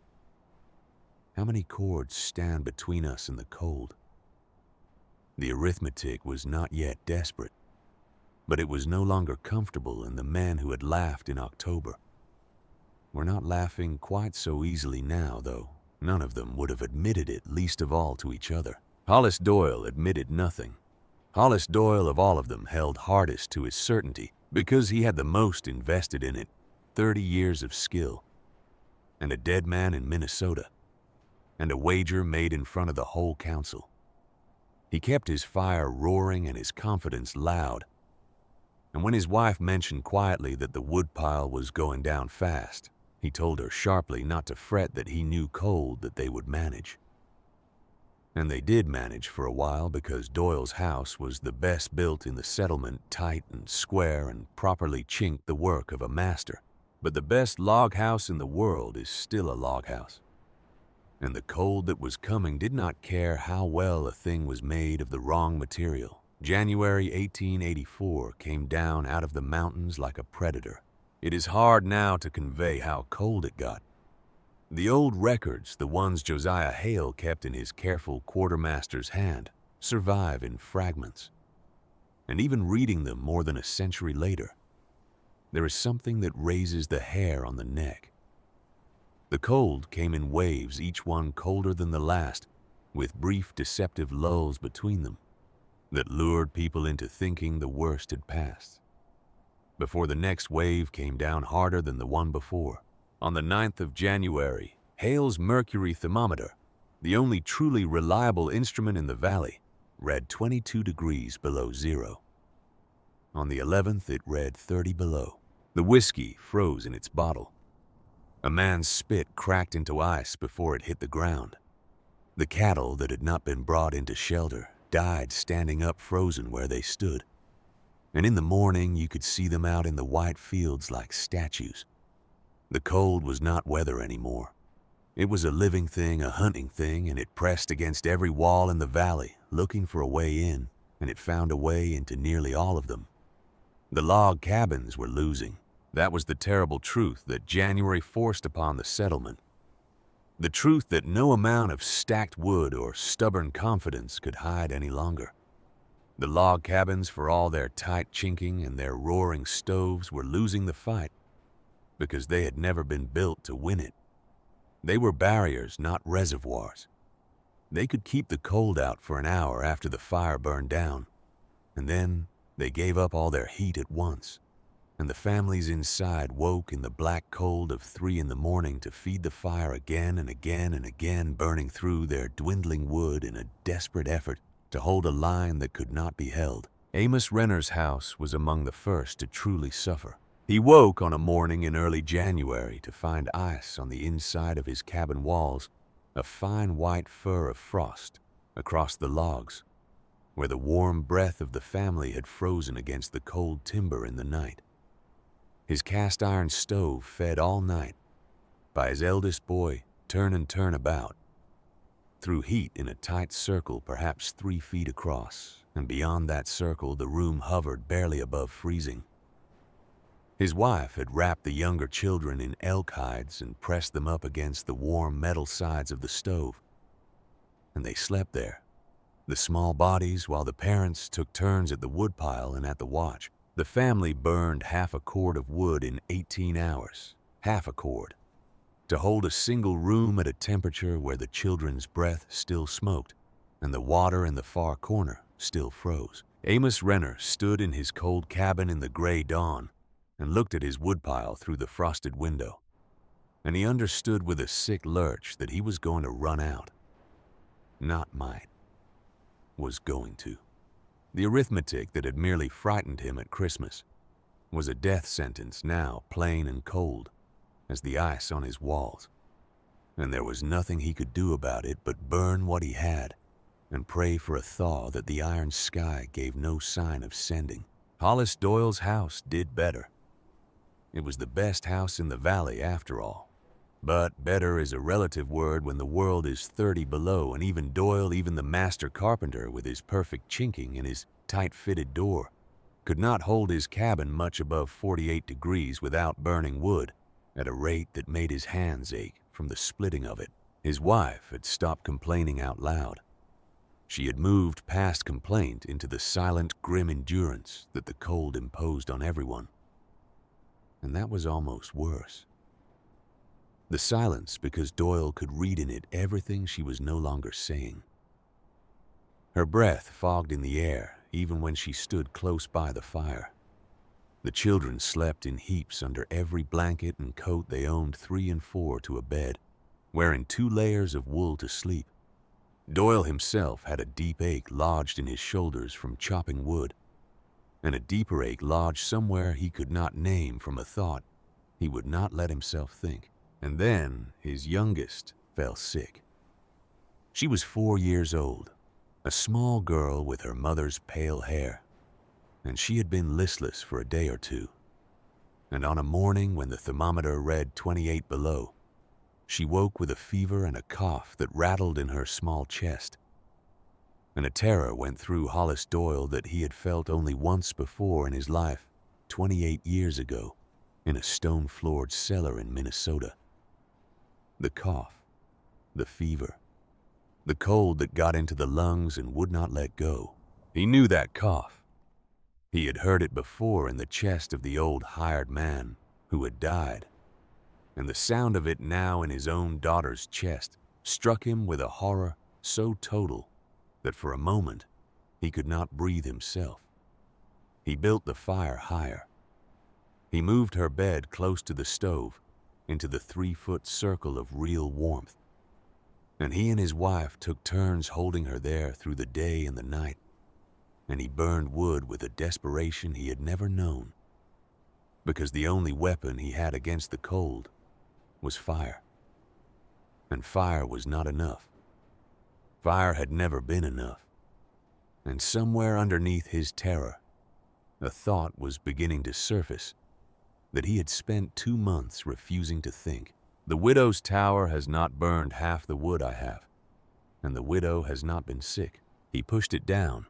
How many cords stand between us and the cold? The arithmetic was not yet desperate, but it was no longer comfortable, and the men who had laughed in October were not laughing quite so easily now, though none of them would have admitted it, least of all to each other. Hollis Doyle admitted nothing. Hollis Doyle of all of them held hardest to his certainty because he had the most invested in it, 30 years of skill, and a dead man in Minnesota, and a wager made in front of the whole council. He kept his fire roaring and his confidence loud, and when his wife mentioned quietly that the woodpile was going down fast, he told her sharply not to fret, that he knew cold that they would manage. And they did manage for a while, because Doyle's house was the best built in the settlement, tight and square and properly chinked, the work of a master. But the best log house in the world is still a log house. And the cold that was coming did not care how well a thing was made of the wrong material. January 1884 came down out of the mountains like a predator. It is hard now to convey how cold it got. The old records, the ones Josiah Hale kept in his careful quartermaster's hand, survive in fragments. And even reading them more than a century later, there is something that raises the hair on the neck. The cold came in waves, each one colder than the last, with brief deceptive lulls between them that lured people into thinking the worst had passed, before the next wave came down harder than the one before. On the 9th of January, Hale's mercury thermometer, the only truly reliable instrument in the valley, read 22 degrees below zero. On the 11th, it read 30 below. The whiskey froze in its bottle. A man's spit cracked into ice before it hit the ground. The cattle that had not been brought into shelter died standing up frozen where they stood. And in the morning, you could see them out in the white fields like statues. The cold was not weather anymore. It was a living thing, a hunting thing, and it pressed against every wall in the valley, looking for a way in, and it found a way into nearly all of them. The log cabins were losing. That was the terrible truth that January forced upon the settlement. The truth that no amount of stacked wood or stubborn confidence could hide any longer. The log cabins, for all their tight chinking and their roaring stoves, were losing the fight because they had never been built to win it. They were barriers, not reservoirs. They could keep the cold out for an hour after the fire burned down, and then they gave up all their heat at once, and the families inside woke in the black cold of 3 in the morning to feed the fire again and again and again, burning through their dwindling wood in a desperate effort to hold a line that could not be held. Amos Renner's house was among the first to truly suffer. He woke on a morning in early January to find ice on the inside of his cabin walls, a fine white fur of frost across the logs, where the warm breath of the family had frozen against the cold timber in the night. His cast iron stove fed all night by his eldest boy, turn and turn about, through heat in a tight circle perhaps 3 feet across, and beyond that circle the room hovered barely above freezing. His wife had wrapped the younger children in elk hides and pressed them up against the warm metal sides of the stove, and they slept there, the small bodies, while the parents took turns at the woodpile and at the watch. The family burned half a cord of wood in 18 hours, half a cord, to hold a single room at a temperature where the children's breath still smoked and the water in the far corner still froze. Amos Renner stood in his cold cabin in the gray dawn and looked at his woodpile through the frosted window, and he understood with a sick lurch that he was going to run out. Not might. Was going to. The arithmetic that had merely frightened him at Christmas was a death sentence now, plain and cold as the ice on his walls, and there was nothing he could do about it but burn what he had and pray for a thaw that the iron sky gave no sign of sending. Hollis Doyle's house did better. It was the best house in the valley after all. But better is a relative word when the world is 30 below, and even Doyle, even the master carpenter with his perfect chinking and his tight-fitted door, could not hold his cabin much above 48 degrees without burning wood at a rate that made his hands ache from the splitting of it. His wife had stopped complaining out loud. She had moved past complaint into the silent, grim endurance that the cold imposed on everyone. And that was almost worse. The silence because Doyle could read in it everything she was no longer saying. Her breath fogged in the air even when she stood close by the fire. The children slept in heaps under every blanket and coat they owned 3 and 4 to a bed, wearing 2 layers of wool to sleep. Doyle himself had a deep ache lodged in his shoulders from chopping wood, and a deeper ache lodged somewhere he could not name from a thought he would not let himself think. And then his youngest fell sick. She was 4 years old, a small girl with her mother's pale hair, and she had been listless for a day or two. And on a morning when the thermometer read 28 below, she woke with a fever and a cough that rattled in her small chest. And a terror went through Hollis Doyle that he had felt only once before in his life, 28 years ago, in a stone-floored cellar in Minnesota. The cough, the fever, the cold that got into the lungs and would not let go. He knew that cough. He had heard it before in the chest of the old hired man who had died, and the sound of it now in his own daughter's chest struck him with a horror so total that for a moment he could not breathe himself. He built the fire higher. He moved her bed close to the stove into the 3-foot circle of real warmth. and he and his wife took turns holding her there through the day and the night, and he burned wood with a desperation he had never known, because the only weapon he had against the cold was fire. And fire was not enough. Fire had never been enough. And somewhere underneath his terror, a thought was beginning to surface that he had spent 2 months refusing to think. The widow's tower has not burned half the wood I have, and the widow has not been sick. He pushed it down.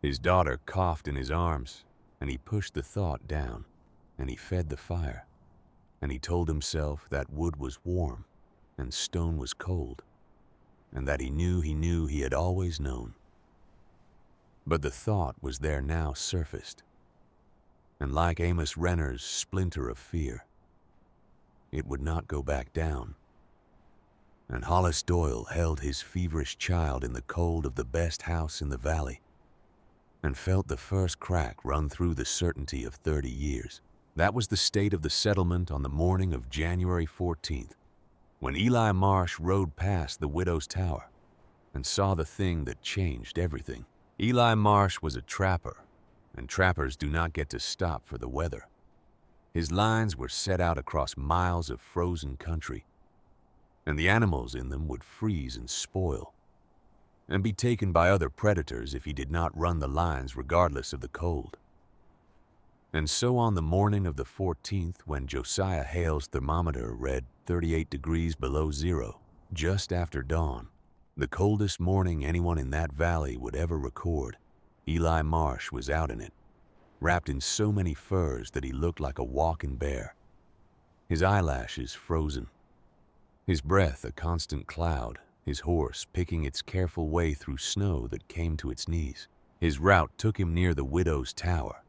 His daughter coughed in his arms, and he pushed the thought down, and he fed the fire, and he told himself that wood was warm and stone was cold, and that he knew he had always known. But the thought was there now surfaced, and like Amos Renner's splinter of fear, it would not go back down. And Hollis Doyle held his feverish child in the cold of the best house in the valley, and felt the first crack run through the certainty of 30 years. That was the state of the settlement on the morning of January 14th, when Eli Marsh rode past the widow's tower and saw the thing that changed everything. Eli Marsh was a trapper, and trappers do not get to stop for the weather. His lines were set out across miles of frozen country, and the animals in them would freeze and spoil, and be taken by other predators if he did not run the lines regardless of the cold. And so on the morning of the 14th, when Josiah Hale's thermometer read 38 degrees below zero, just after dawn, the coldest morning anyone in that valley would ever record, Eli Marsh was out in it, wrapped in so many furs that he looked like a walking bear, his eyelashes frozen, his breath a constant cloud, his horse picking its careful way through snow that came to its knees. His route took him near the widow's tower,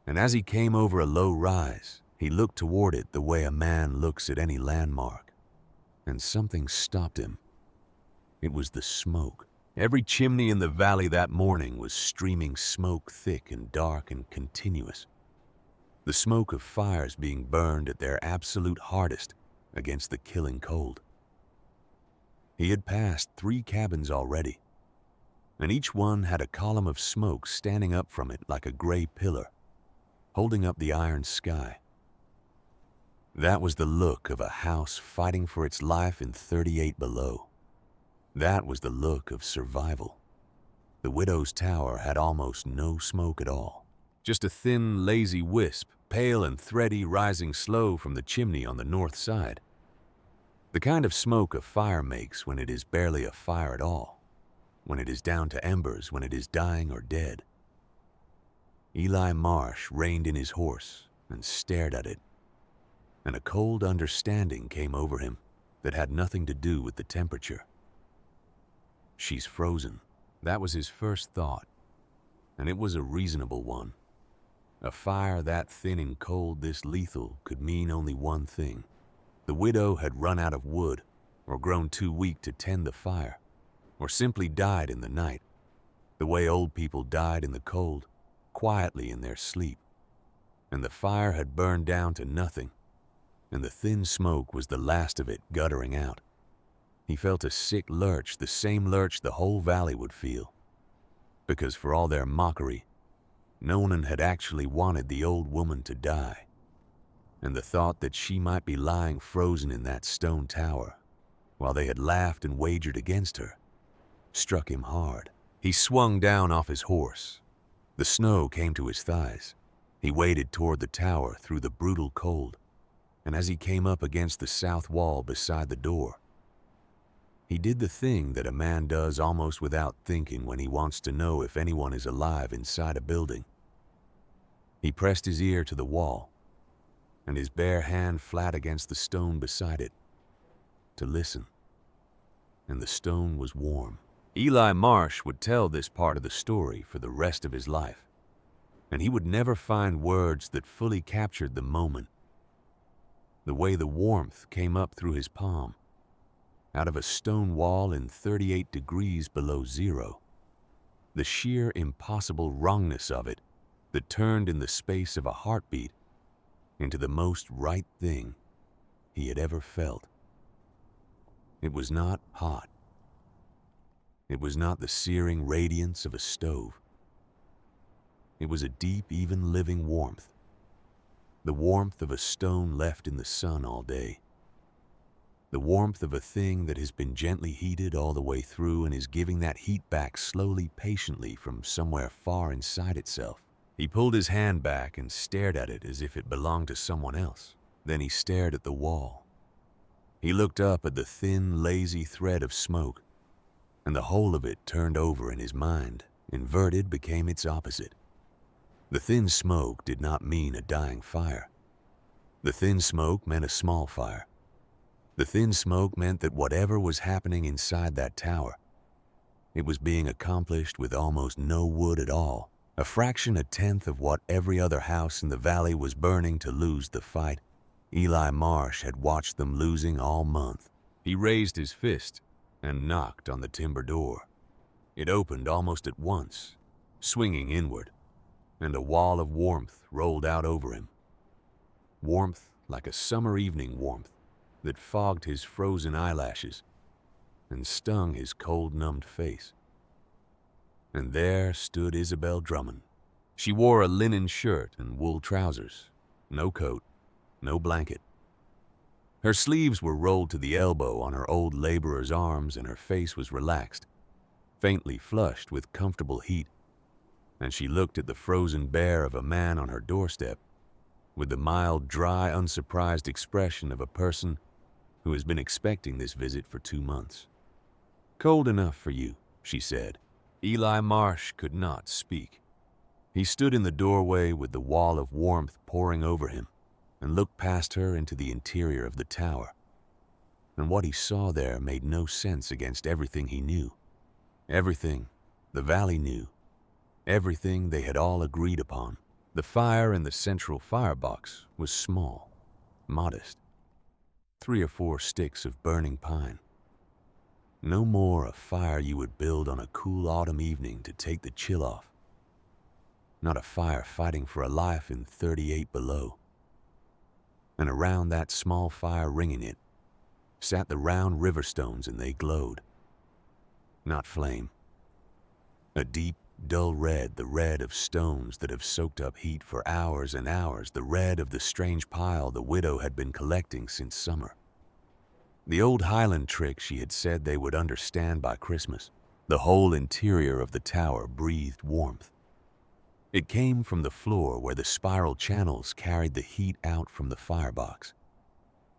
and as he came over a low rise, he looked toward it the way a man looks at any landmark, and something stopped him. It was the smoke. Every chimney in the valley that morning was streaming smoke, thick and dark and continuous. The smoke of fires being burned at their absolute hardest against the killing cold. He had passed 3 cabins already, and each one had a column of smoke standing up from it like a gray pillar, holding up the iron sky. That was the look of a house fighting for its life in 38 below. That was the look of survival. The widow's tower had almost no smoke at all. Just a thin, lazy wisp, pale and thready, rising slow from the chimney on the north side. The kind of smoke a fire makes when it is barely a fire at all, when it is down to embers, when it is dying or dead. Eli Marsh reined in his horse and stared at it, and a cold understanding came over him that had nothing to do with the temperature. She's frozen. That was his first thought, and it was a reasonable one. A fire that thin and cold, this lethal, could mean only one thing. The widow had run out of wood, or grown too weak to tend the fire, or simply died in the night, the way old people died in the cold, quietly in their sleep. And the fire had burned down to nothing, and the thin smoke was the last of it guttering out. He felt a sick lurch, the same lurch the whole valley would feel, because for all their mockery, no one had actually wanted the old woman to die, and the thought that she might be lying frozen in that stone tower, while they had laughed and wagered against her, struck him hard. He swung down off his horse. The snow came to his thighs. He waded toward the tower through the brutal cold, and as he came up against the south wall beside the door, he did the thing that a man does almost without thinking when he wants to know if anyone is alive inside a building. He pressed his ear to the wall, and his bare hand flat against the stone beside it, to listen. And the stone was warm. Eli Marsh would tell this part of the story for the rest of his life, and he would never find words that fully captured the moment. The way the warmth came up through his palm, out of a stone wall in 38 degrees below zero. The sheer impossible wrongness of it that turned in the space of a heartbeat into the most right thing he had ever felt. It was not hot. It was not the searing radiance of a stove. It was a deep, even living warmth. The warmth of a stone left in the sun all day. The warmth of a thing that has been gently heated all the way through and is giving that heat back slowly, patiently from somewhere far inside itself. He pulled his hand back and stared at it as if it belonged to someone else. Then he stared at the wall. He looked up at the thin, lazy thread of smoke, and the whole of it turned over in his mind. Inverted became its opposite. The thin smoke did not mean a dying fire. The thin smoke meant a small fire. The thin smoke meant that whatever was happening inside that tower, it was being accomplished with almost no wood at all, a fraction, a tenth of what every other house in the valley was burning to lose the fight. Eli Marsh had watched them losing all month. He raised his fist and knocked on the timber door. It opened almost at once, swinging inward, and a wall of warmth rolled out over him. Warmth like a summer evening warmth that fogged his frozen eyelashes and stung his cold, numbed face. And there stood Isabel Drummond. She wore a linen shirt and wool trousers, no coat, no blanket. Her sleeves were rolled to the elbow on her old laborer's arms, and her face was relaxed, faintly flushed with comfortable heat, and she looked at the frozen bear of a man on her doorstep with the mild, dry, unsurprised expression of a person who has been expecting this visit for 2 months. "Cold enough for you," she said. Eli Marsh could not speak. He stood in the doorway with the wall of warmth pouring over him and looked past her into the interior of the tower. And what he saw there made no sense against everything he knew. Everything the valley knew. Everything they had all agreed upon. The fire in the central firebox was small, modest. 3 or 4 sticks of burning pine. No more a fire you would build on a cool autumn evening to take the chill off. Not a fire fighting for a life in 38 below. And around that small fire ringing it sat the round river stones, and they glowed. Not flame. A deep, dull red, the red of stones that have soaked up heat for hours and hours, the red of the strange pile the widow had been collecting since summer. The old Highland trick she had said they would understand by Christmas. The whole interior of the tower breathed warmth. It came from the floor where the spiral channels carried the heat out from the firebox.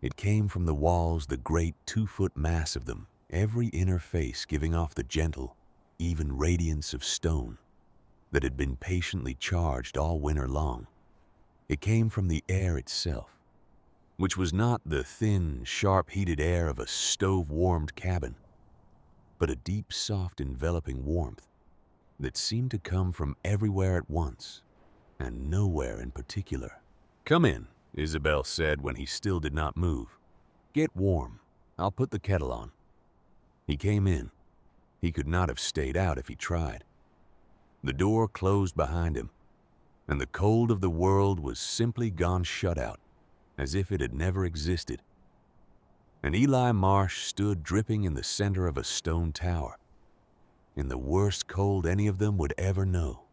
It came from the walls, the great 2-foot mass of them, every inner face giving off the gentle, even radiance of stone that had been patiently charged all winter long. It came from the air itself, which was not the thin, sharp-heated air of a stove-warmed cabin, but a deep, soft, enveloping warmth that seemed to come from everywhere at once and nowhere in particular. "Come in," Isabel said when he still did not move. "Get warm. I'll put the kettle on." He came in. He could not have stayed out if he tried. The door closed behind him, and the cold of the world was simply gone shut out, as if it had never existed. And Eli Marsh stood dripping in the center of a stone tower, in the worst cold any of them would ever know,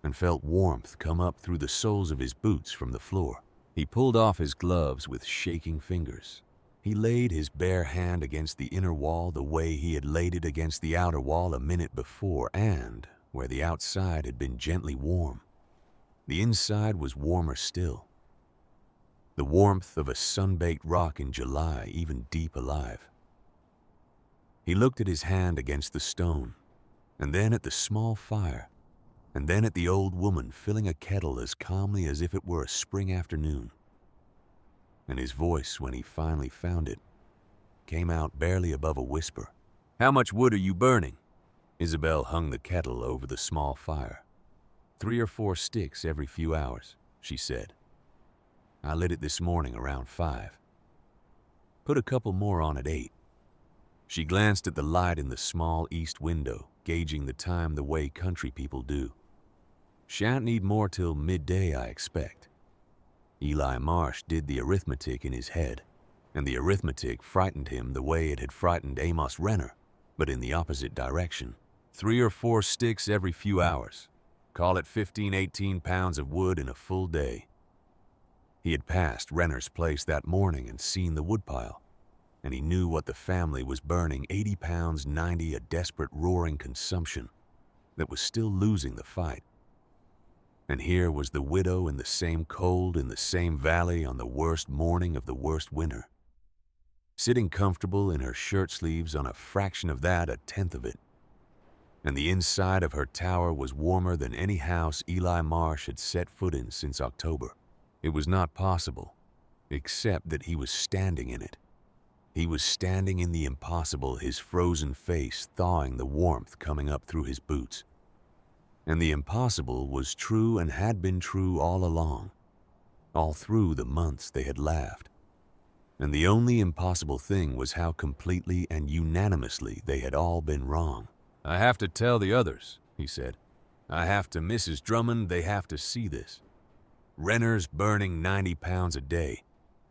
and felt warmth come up through the soles of his boots from the floor. He pulled off his gloves with shaking fingers. He laid his bare hand against the inner wall the way he had laid it against the outer wall a minute before, and where the outside had been gently warm, the inside was warmer still. The warmth of a sun-baked rock in July, even deep alive. He looked at his hand against the stone, and then at the small fire, and then at the old woman filling a kettle as calmly as if it were a spring afternoon. And his voice, when he finally found it, came out barely above a whisper. "How much wood are you burning?" Isabel hung the kettle over the small fire. 3 or 4 sticks every few hours, she said. "I lit it this morning around 5. Put a couple more on at 8. She glanced at the light in the small east window, gauging the time the way country people do. "Shan't need more till midday, I expect." Eli Marsh did the arithmetic in his head, and the arithmetic frightened him the way it had frightened Amos Renner, but in the opposite direction. 3 or 4 sticks every few hours. Call it 15, 18 pounds of wood in a full day. He had passed Renner's place that morning and seen the woodpile, and he knew what the family was burning, 80 pounds, 90, a desperate roaring consumption that was still losing the fight. And here was the widow in the same cold, in the same valley on the worst morning of the worst winter, sitting comfortable in her shirt sleeves on a fraction of that, a tenth of it. And the inside of her tower was warmer than any house Eli Marsh had set foot in since October. It was not possible, except that he was standing in it. He was standing in the impossible, his frozen face thawing the warmth coming up through his boots. And the impossible was true and had been true all along, all through the months they had laughed. And the only impossible thing was how completely and unanimously they had all been wrong. "I have to tell the others," he said. "I have to Mrs. Drummond, they have to see this. Renner's burning 90 pounds a day,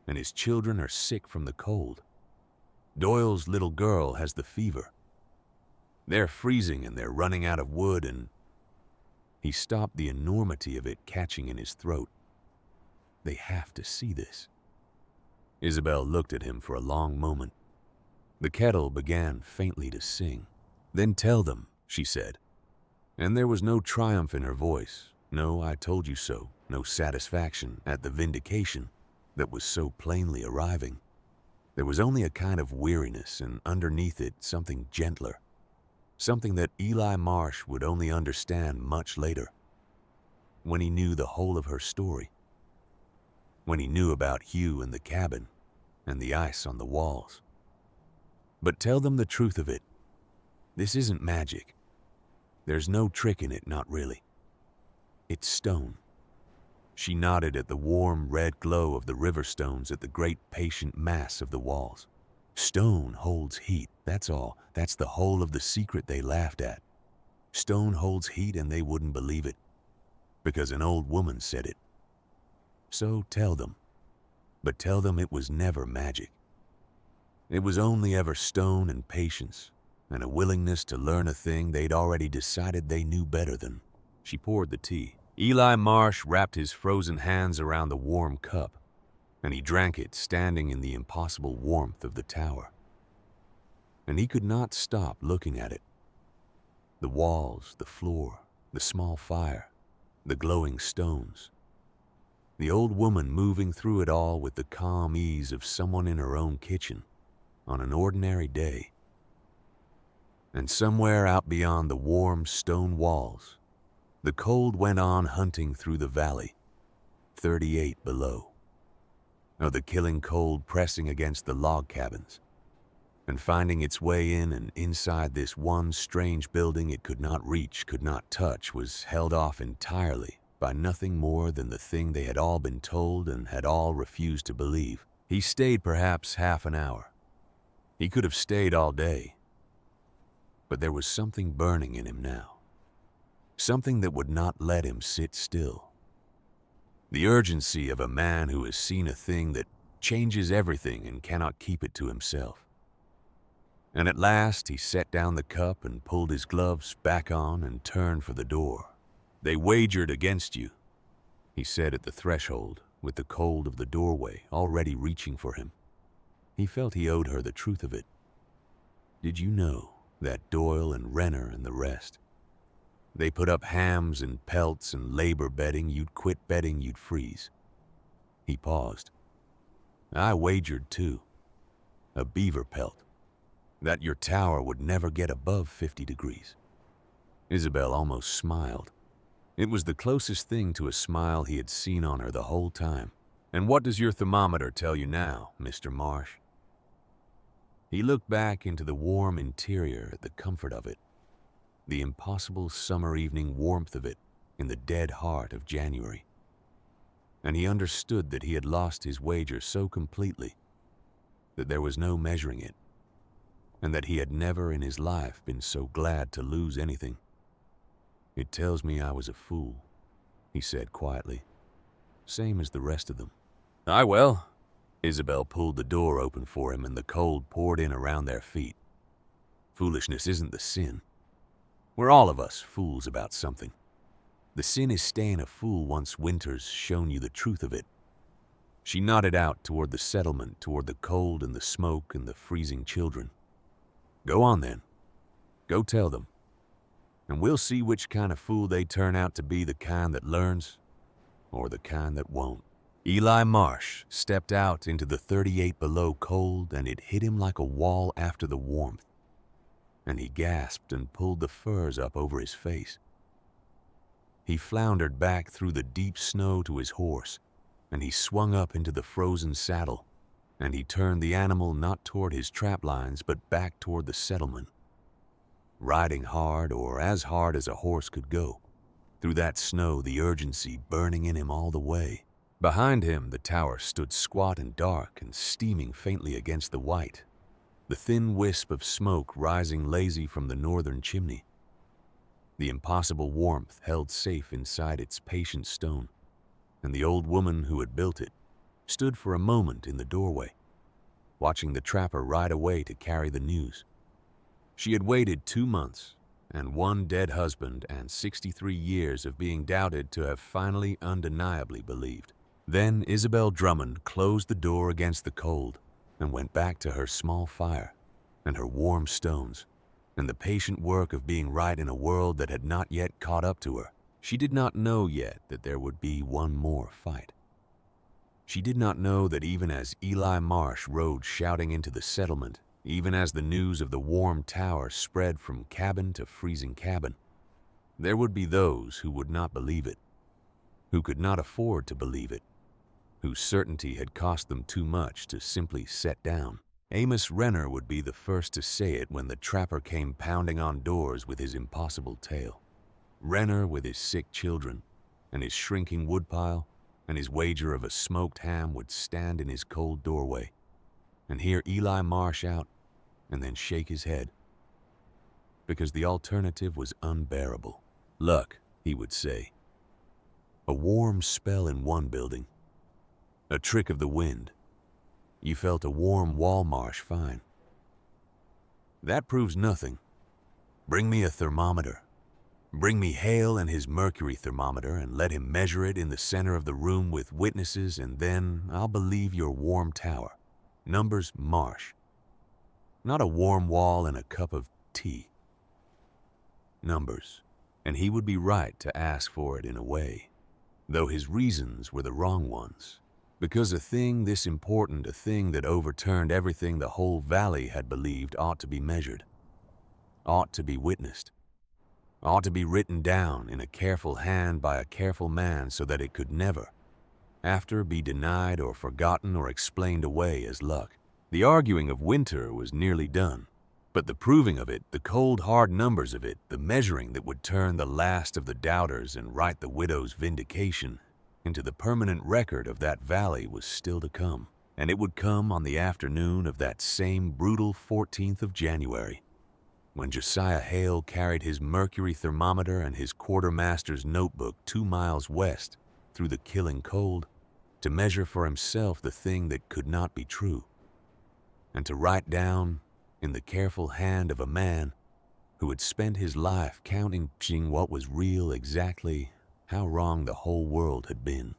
and his children are sick from the cold. Doyle's little girl has the fever. They're freezing and they're running out of wood and—" He stopped, the enormity of it catching in his throat. They have to see this. Isabel looked at him for a long moment. The kettle began faintly to sing. "Then tell them," she said. And there was no triumph in her voice, no "I told you so," no satisfaction at the vindication that was so plainly arriving. There was only a kind of weariness, and underneath it something gentler, something that Eli Marsh would only understand much later, when he knew the whole of her story, when he knew about Hugh and the cabin and the ice on the walls. "But tell them the truth of it. This isn't magic. There's no trick in it, not really. It's stone." She nodded at the warm red glow of the river stones at the great patient mass of the walls. "Stone holds heat, that's all. That's the whole of the secret they laughed at. Stone holds heat and they wouldn't believe it, because an old woman said it. So tell them. But tell them it was never magic. It was only ever stone and patience, and a willingness to learn a thing they'd already decided they knew better than." She poured the tea. Eli Marsh wrapped his frozen hands around the warm cup, and he drank it standing in the impossible warmth of the tower. And he could not stop looking at it. The walls, the floor, the small fire, the glowing stones. The old woman moving through it all with the calm ease of someone in her own kitchen on an ordinary day. And somewhere out beyond the warm stone walls, the cold went on hunting through the valley, 38 below. Or the killing cold pressing against the log cabins, and finding its way in and inside this one strange building it could not reach, could not touch, was held off entirely by nothing more than the thing they had all been told and had all refused to believe. He stayed perhaps half an hour. He could have stayed all day. But there was something burning in him now. Something that would not let him sit still. The urgency of a man who has seen a thing that changes everything and cannot keep it to himself. And at last he set down the cup and pulled his gloves back on and turned for the door. "They wagered against you," he said at the threshold, with the cold of the doorway already reaching for him. He felt he owed her the truth of it. "Did you know that Doyle and Renner and the rest, they put up hams and pelts and labor betting you'd quit betting you'd freeze?" He paused. "I wagered too, a beaver pelt, that your tower would never get above 50 degrees. Isabel almost smiled. It was the closest thing to a smile he had seen on her the whole time. "And what does your thermometer tell you now, Mr. Marsh?" He looked back into the warm interior at the comfort of it, the impossible summer evening warmth of it in the dead heart of January. And he understood that he had lost his wager so completely that there was no measuring it, and that he had never in his life been so glad to lose anything. "It tells me I was a fool," he said quietly, "same as the rest of them." "Aye, well." Isabel pulled the door open for him and the cold poured in around their feet. "Foolishness isn't the sin. We're all of us fools about something. The sin is staying a fool once winter's shown you the truth of it. She nodded out toward the settlement, toward the cold and the smoke and the freezing children. Go on then. Go tell them. And we'll see which kind of fool they turn out to be, the kind that learns or the kind that won't. Eli Marsh stepped out into the 38 below cold, and it hit him like a wall after the warmth. And he gasped and pulled the furs up over his face. He floundered back through the deep snow to his horse, and he swung up into the frozen saddle, and he turned the animal not toward his trap lines but back toward the settlement, riding hard, or as hard as a horse could go, through that snow, the urgency burning in him all the way. Behind him, the tower stood squat and dark and steaming faintly against the white, the thin wisp of smoke rising lazy from the northern chimney. The impossible warmth held safe inside its patient stone, and the old woman who had built it stood for a moment in the doorway, watching the trapper ride away to carry the news. She had waited 2 months, and 1 dead husband, and 63 years of being doubted to have finally undeniably believed. Then Isabel Drummond closed the door against the cold and went back to her small fire and her warm stones and the patient work of being right in a world that had not yet caught up to her. She did not know yet that there would be one more fight. She did not know that even as Eli Marsh rode shouting into the settlement, even as the news of the warm tower spread from cabin to freezing cabin, there would be those who would not believe it, who could not afford to believe it, whose certainty had cost them too much to simply set down. Amos Renner would be the first to say it when the trapper came pounding on doors with his impossible tale. Renner with his sick children and his shrinking woodpile and his wager of a smoked ham would stand in his cold doorway and hear Eli Marsh out and then shake his head, because the alternative was unbearable. Luck, he would say. A warm spell in one building, a trick of the wind. You felt a warm wall marsh fine. That proves nothing. Bring me a thermometer. Bring me Hale and his mercury thermometer and let him measure it in the center of the room with witnesses, and then I'll believe your warm tower. Numbers marsh. Not a warm wall and a cup of tea. Numbers. And he would be right to ask for it in a way, though his reasons were the wrong ones. Because a thing this important, a thing that overturned everything the whole valley had believed, ought to be measured, ought to be witnessed, ought to be written down in a careful hand by a careful man so that it could never, after, be denied or forgotten or explained away as luck. The arguing of winter was nearly done, but the proving of it, the cold hard numbers of it, the measuring that would turn the last of the doubters and write the widow's vindication into the permanent record of that valley was still to come. And it would come on the afternoon of that same brutal 14th of January, when Josiah Hale carried his mercury thermometer and his quartermaster's notebook 2 miles west through the killing cold to measure for himself the thing that could not be true, and to write down in the careful hand of a man who had spent his life counting what was real exactly how wrong the whole world had been.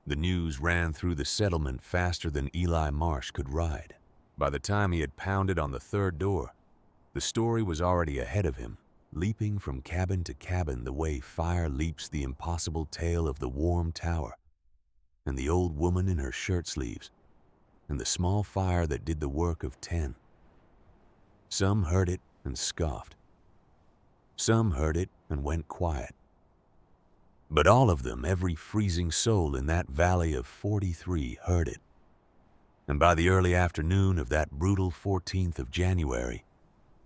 The news ran through the settlement faster than Eli Marsh could ride. By the time he had pounded on the 3rd door, the story was already ahead of him, leaping from cabin to cabin the way fire leaps the impossible tale of the warm tower, and the old woman in her shirt sleeves, and the small fire that did the work of 10. Some heard it and scoffed. Some heard it and went quiet. But all of them, every freezing soul in that valley of 43, heard it. And by the early afternoon of that brutal 14th of January,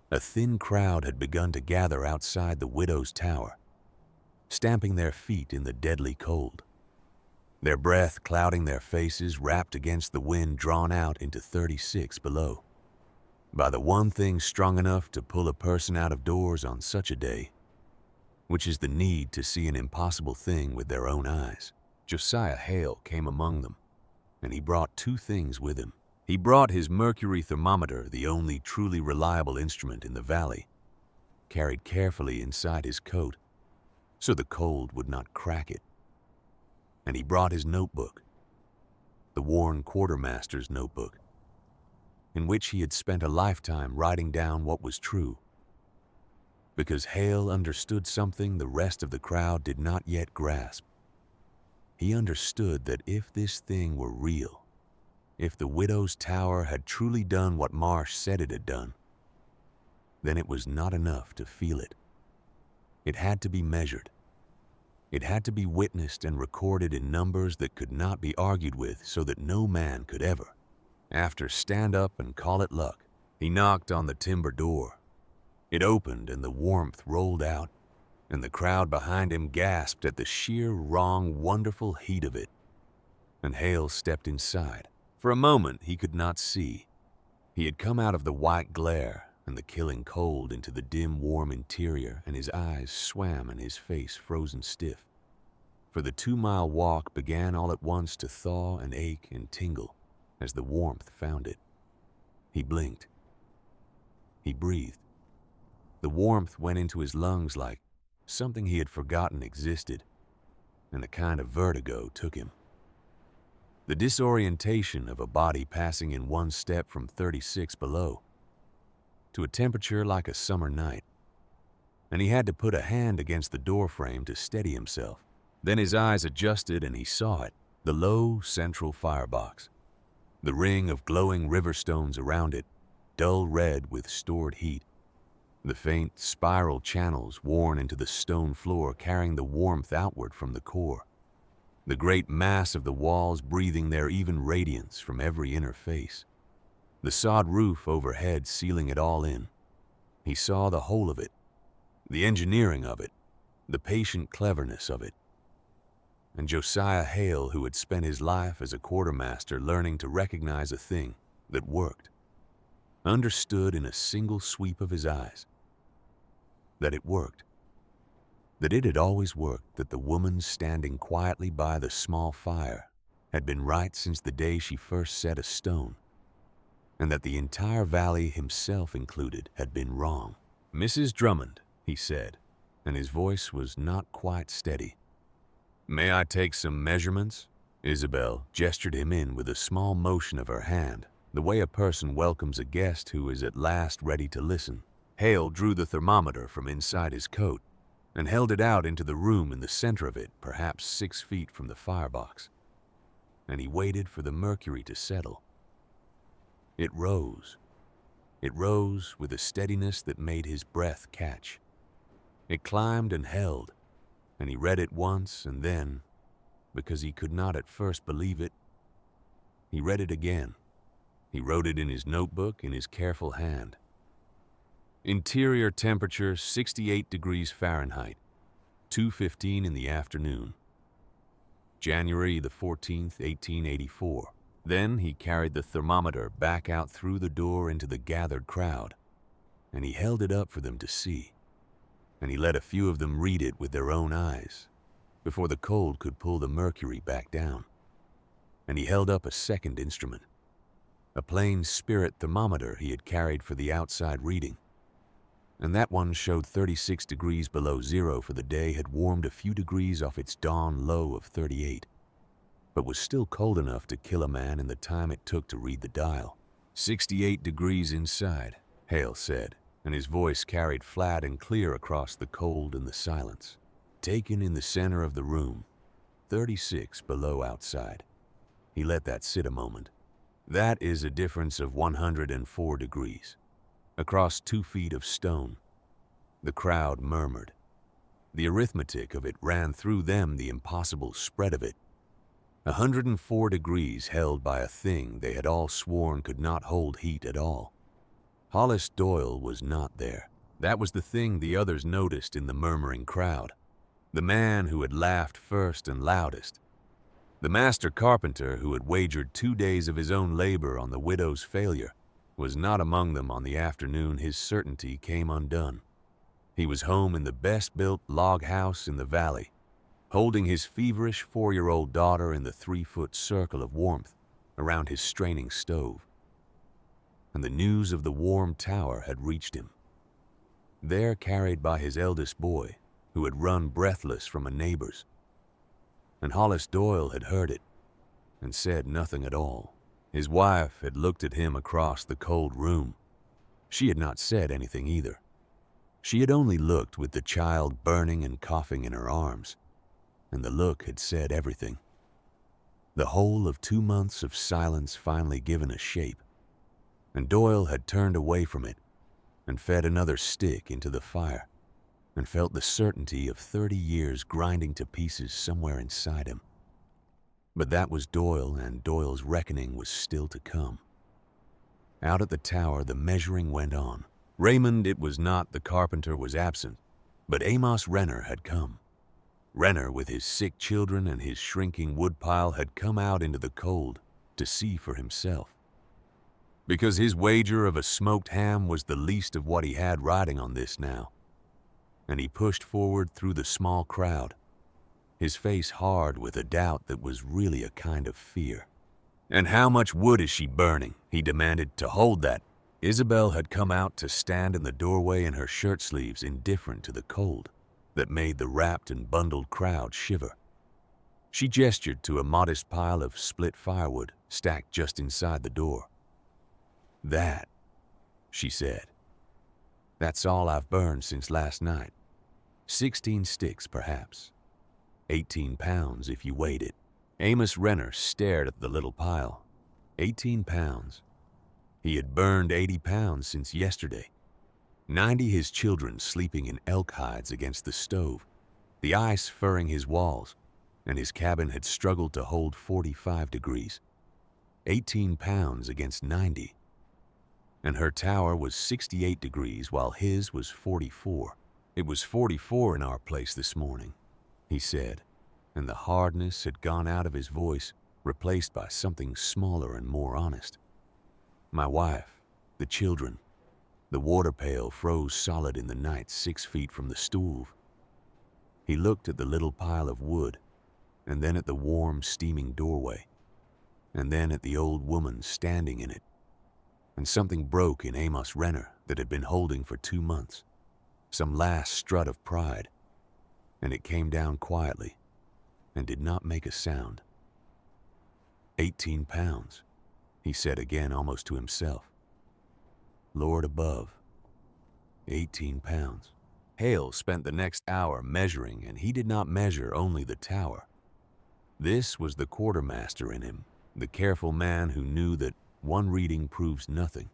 a thin crowd had begun to gather outside the widow's tower, stamping their feet in the deadly cold, their breath clouding their faces, wrapped against the wind drawn out into 36 below. By the one thing strong enough to pull a person out of doors on such a day, which is the need to see an impossible thing with their own eyes. Josiah Hale came among them, and he brought 2 things with him. He brought his mercury thermometer, the only truly reliable instrument in the valley, carried carefully inside his coat so the cold would not crack it. And he brought his notebook, the worn quartermaster's notebook, in which he had spent a lifetime writing down what was true. Because Hale understood something the rest of the crowd did not yet grasp. He understood that if this thing were real, if the widow's tower had truly done what Marsh said it had done, then it was not enough to feel it. It had to be measured. It had to be witnessed and recorded in numbers that could not be argued with so that no man could ever, after, stand up and call it luck. He knocked on the timber door. It opened and the warmth rolled out, and the crowd behind him gasped at the sheer, wrong, wonderful heat of it. And Hale stepped inside. For a moment he could not see. He had come out of the white glare and the killing cold into the dim, warm interior, and his eyes swam and his face frozen stiff. For the 2-mile walk began all at once to thaw and ache and tingle as the warmth found it. He blinked. He breathed. The warmth went into his lungs like something he had forgotten existed, and a kind of vertigo took him. The disorientation of a body passing in one step from 36 below to a temperature like a summer night, and he had to put a hand against the doorframe to steady himself. Then his eyes adjusted and he saw it, the low central firebox, the ring of glowing river stones around it, dull red with stored heat, the faint spiral channels worn into the stone floor carrying the warmth outward from the core, the great mass of the walls breathing their even radiance from every inner face, the sod roof overhead sealing it all in. He saw the whole of it, the engineering of it, the patient cleverness of it. And Josiah Hale, who had spent his life as a quartermaster learning to recognize a thing that worked, understood in a single sweep of his eyes that it worked, that it had always worked, that the woman standing quietly by the small fire had been right since the day she first set a stone, and that the entire valley, himself included, had been wrong. "Mrs. Drummond," he said, and his voice was not quite steady. "May I take some measurements?" Isabel gestured him in with a small motion of her hand, the way a person welcomes a guest who is at last ready to listen. Hale drew the thermometer from inside his coat and held it out into the room in the center of it, perhaps 6 feet from the firebox. And he waited for the mercury to settle. It rose. It rose with a steadiness that made his breath catch. It climbed and held, and he read it once, and then, because he could not at first believe it, he read it again. He wrote it in his notebook in his careful hand. Interior temperature 68 degrees Fahrenheit, 2:15 in the afternoon. January the 14th, 1884. Then he carried the thermometer back out through the door into the gathered crowd, and he held it up for them to see, and he let a few of them read it with their own eyes before the cold could pull the mercury back down. And he held up a second instrument, a plain spirit thermometer he had carried for the outside reading, and that one showed 36 degrees below zero, for the day had warmed a few degrees off its dawn low of 38, but was still cold enough to kill a man in the time it took to read the dial. 68 degrees inside, Hale said, and his voice carried flat and clear across the cold and the silence. Taken in the center of the room, 36 below outside. He let that sit a moment. That is a difference of 104 degrees. Across 2 feet of stone. The crowd murmured. The arithmetic of it ran through them, the impossible spread of it. 104 degrees held by a thing they had all sworn could not hold heat at all. Hollis Doyle was not there. That was the thing the others noticed in the murmuring crowd. The man who had laughed first and loudest. The master carpenter who had wagered 2 days of his own labor on the widow's failure was not among them on the afternoon his certainty came undone. He was home in the best-built log house in the valley, holding his feverish 4-year-old daughter in the 3-foot circle of warmth around his straining stove. And the news of the warm tower had reached him. there carried by his eldest boy, who had run breathless from a neighbor's. And Hollis Doyle had heard it and said nothing at all. His wife had looked at him across the cold room. She had not said anything either. She had only looked with the child burning and coughing in her arms, and the look had said everything. The whole of 2 months of silence finally given a shape, and Doyle had turned away from it and fed another stick into the fire and felt the certainty of 30 years grinding to pieces somewhere inside him. But that was Doyle, and Doyle's reckoning was still to come. Out at the tower, the measuring went on. Raymond, it was not the carpenter, was absent, but Amos Renner had come. Renner, with his sick children and his shrinking woodpile, had come out into the cold to see for himself. Because his wager of a smoked ham was the least of what he had riding on this now. And he pushed forward through the small crowd, his face hard with a doubt that was really a kind of fear. "And how much wood is she burning?" he demanded, "to hold that?" Isabel had come out to stand in the doorway in her shirt sleeves, indifferent to the cold that made the wrapped and bundled crowd shiver. She gestured to a modest pile of split firewood stacked just inside the door. "That," she said, "that's all I've burned since last night. 16 sticks, perhaps. 18 pounds if you weighed it." Amos Renner stared at the little pile. 18 pounds. He had burned 80 pounds since yesterday. 90 his children sleeping in elk hides against the stove, the ice furring his walls, and his cabin had struggled to hold 45 degrees. 18 pounds against 90. And her tower was 68 degrees while his was 44. "It was 44 in our place this morning," he said, and the hardness had gone out of his voice, replaced by something smaller and more honest. "My wife, the children, the water pail froze solid in the night 6 feet from the stove." He looked at the little pile of wood, and then at the warm, steaming doorway, and then at the old woman standing in it. And something broke in Amos Renner that had been holding for 2 months, some last strut of pride, and it came down quietly and did not make a sound. 18 pounds, he said again almost to himself. Lord above, 18 pounds. Hale spent the next hour measuring, and he did not measure only the tower. This was the quartermaster in him, the careful man who knew that one reading proves nothing,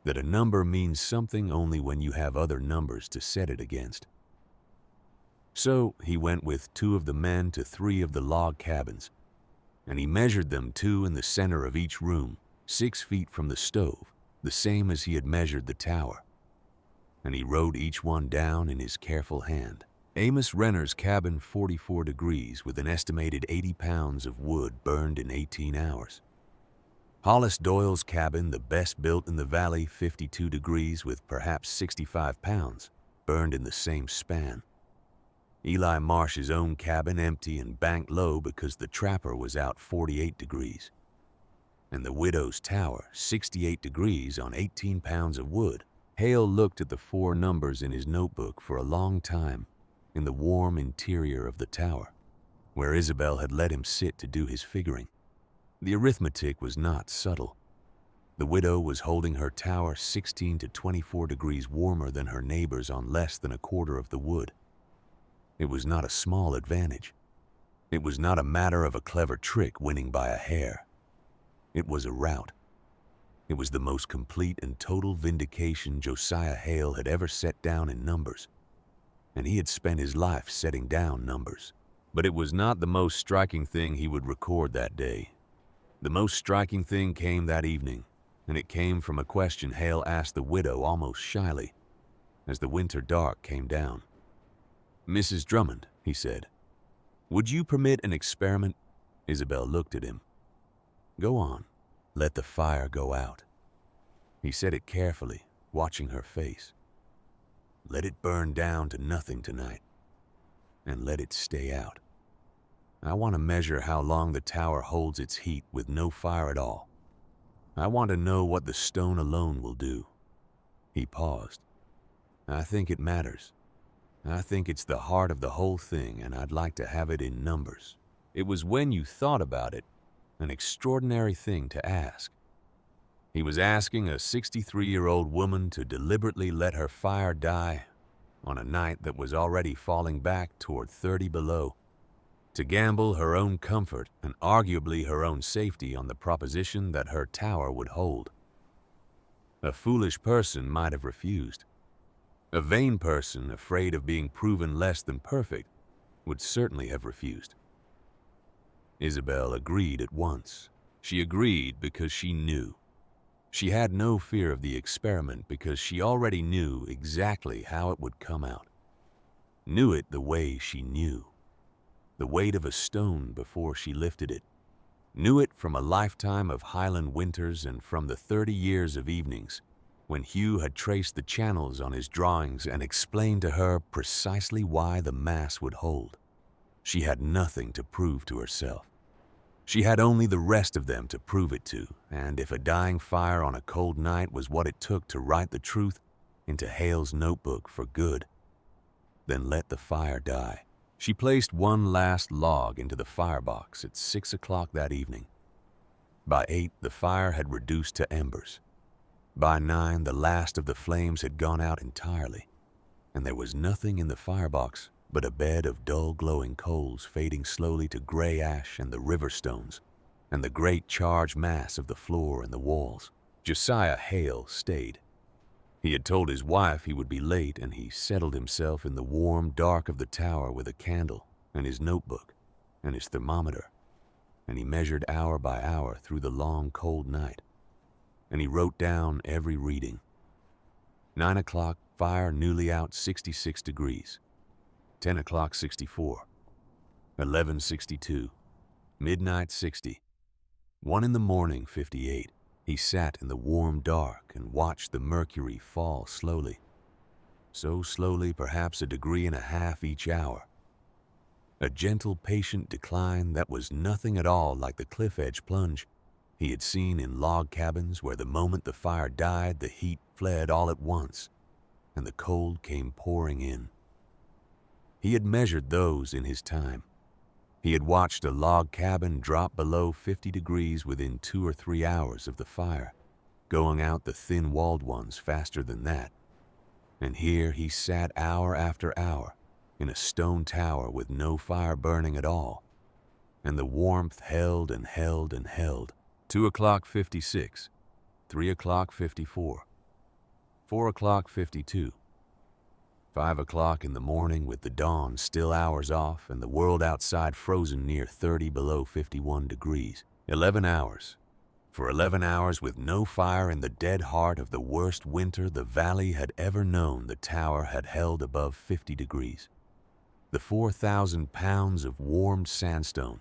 that a number means something only when you have other numbers to set it against. So he went with 2 of the men to 3 of the log cabins, and he measured them 2 in the center of each room, 6 feet from the stove, the same as he had measured the tower. And he wrote each one down in his careful hand. Amos Renner's cabin 44 degrees with an estimated 80 pounds of wood burned in 18 hours. Hollis Doyle's cabin, the best built in the valley, 52 degrees with perhaps 65 pounds, burned in the same span. Eli Marsh's own cabin, empty and banked low because the trapper was out, 48 degrees. And the widow's tower, 68 degrees on 18 pounds of wood. Hale looked at the 4 numbers in his notebook for a long time in the warm interior of the tower, where Isabel had let him sit to do his figuring. The arithmetic was not subtle. The widow was holding her tower 16 to 24 degrees warmer than her neighbors on less than a quarter of the wood. It was not a small advantage. It was not a matter of a clever trick winning by a hair. It was a rout. It was the most complete and total vindication Josiah Hale had ever set down in numbers, and he had spent his life setting down numbers. But it was not the most striking thing he would record that day. The most striking thing came that evening, and it came from a question Hale asked the widow almost shyly as the winter dark came down. "Mrs. Drummond," he said, "would you permit an experiment?" Isabel looked at him. "Go on. Let the fire go out." He said it carefully, watching her face. "Let it burn down to nothing tonight, and let it stay out. I want to measure how long the tower holds its heat with no fire at all. I want to know what the stone alone will do." He paused. I think it matters. I think it's the heart of the whole thing, and I'd like to have it in numbers." It was, when you thought about it, an extraordinary thing to ask. He was asking a 63-year-old woman to deliberately let her fire die on a night that was already falling back toward 30 below, to gamble her own comfort and arguably her own safety on the proposition that her tower would hold. A foolish person might have refused. A vain person, afraid of being proven less than perfect, would certainly have refused. Isabel agreed at once. She agreed because she knew. She had no fear of the experiment because she already knew exactly how it would come out. Knew it the way she knew. The weight of a stone before she lifted it. Knew it from a lifetime of Highland winters and from the 30 years of evenings when Hugh had traced the channels on his drawings and explained to her precisely why the mass would hold. She had nothing to prove to herself. She had only the rest of them to prove it to, and if a dying fire on a cold night was what it took to write the truth into Hale's notebook for good, then let the fire die. She placed one last log into the firebox at 6 o'clock that evening. By 8, the fire had reduced to embers. By 9, the last of the flames had gone out entirely, and there was nothing in the firebox but a bed of dull glowing coals fading slowly to gray ash and the river stones, and the great charged mass of the floor and the walls. Josiah Hale stayed. He had told his wife he would be late, and he settled himself in the warm dark of the tower with a candle and his notebook and his thermometer, and he measured hour by hour through the long cold night, and he wrote down every reading. 9 o'clock, fire newly out 66 degrees. 10 o'clock 64, 11:62, midnight 60, 1 in the morning 58. He sat in the warm dark and watched the mercury fall slowly. So slowly, perhaps 1.5 degrees each hour. A gentle, patient decline that was nothing at all like the cliff edge plunge he had seen in log cabins where the moment the fire died, the heat fled all at once, and the cold came pouring in. He had measured those in his time. He had watched a log cabin drop below 50 degrees within 2 or 3 hours of the fire, going out the thin-walled ones faster than that. And here he sat hour after hour in a stone tower with no fire burning at all, and the warmth held and held and held. 2 o'clock 56, 3 o'clock 54, 4 o'clock 52. 5 o'clock in the morning with the dawn still hours off and the world outside frozen near 30 below 51 degrees. 11 hours. For 11 hours with no fire in the dead heart of the worst winter the valley had ever known, the tower had held above 50 degrees. The 4,000 pounds of warmed sandstone,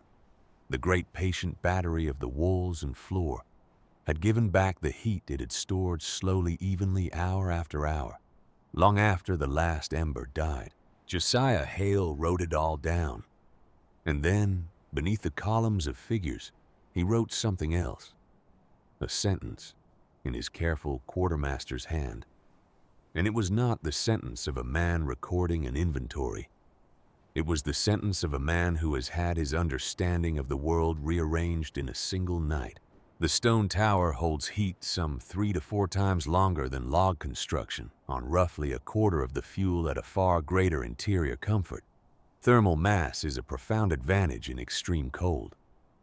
the great patient battery of the walls and floor, had given back the heat it had stored slowly, evenly, hour after hour. Long after the last ember died, Josiah Hale wrote it all down. And then, beneath the columns of figures, he wrote something else. A sentence, in his careful quartermaster's hand. And it was not the sentence of a man recording an inventory. It was the sentence of a man who has had his understanding of the world rearranged in a single night. The stone tower holds heat some 3 to 4 times longer than log construction, on roughly 1/4 of the fuel at a far greater interior comfort. Thermal mass is a profound advantage in extreme cold.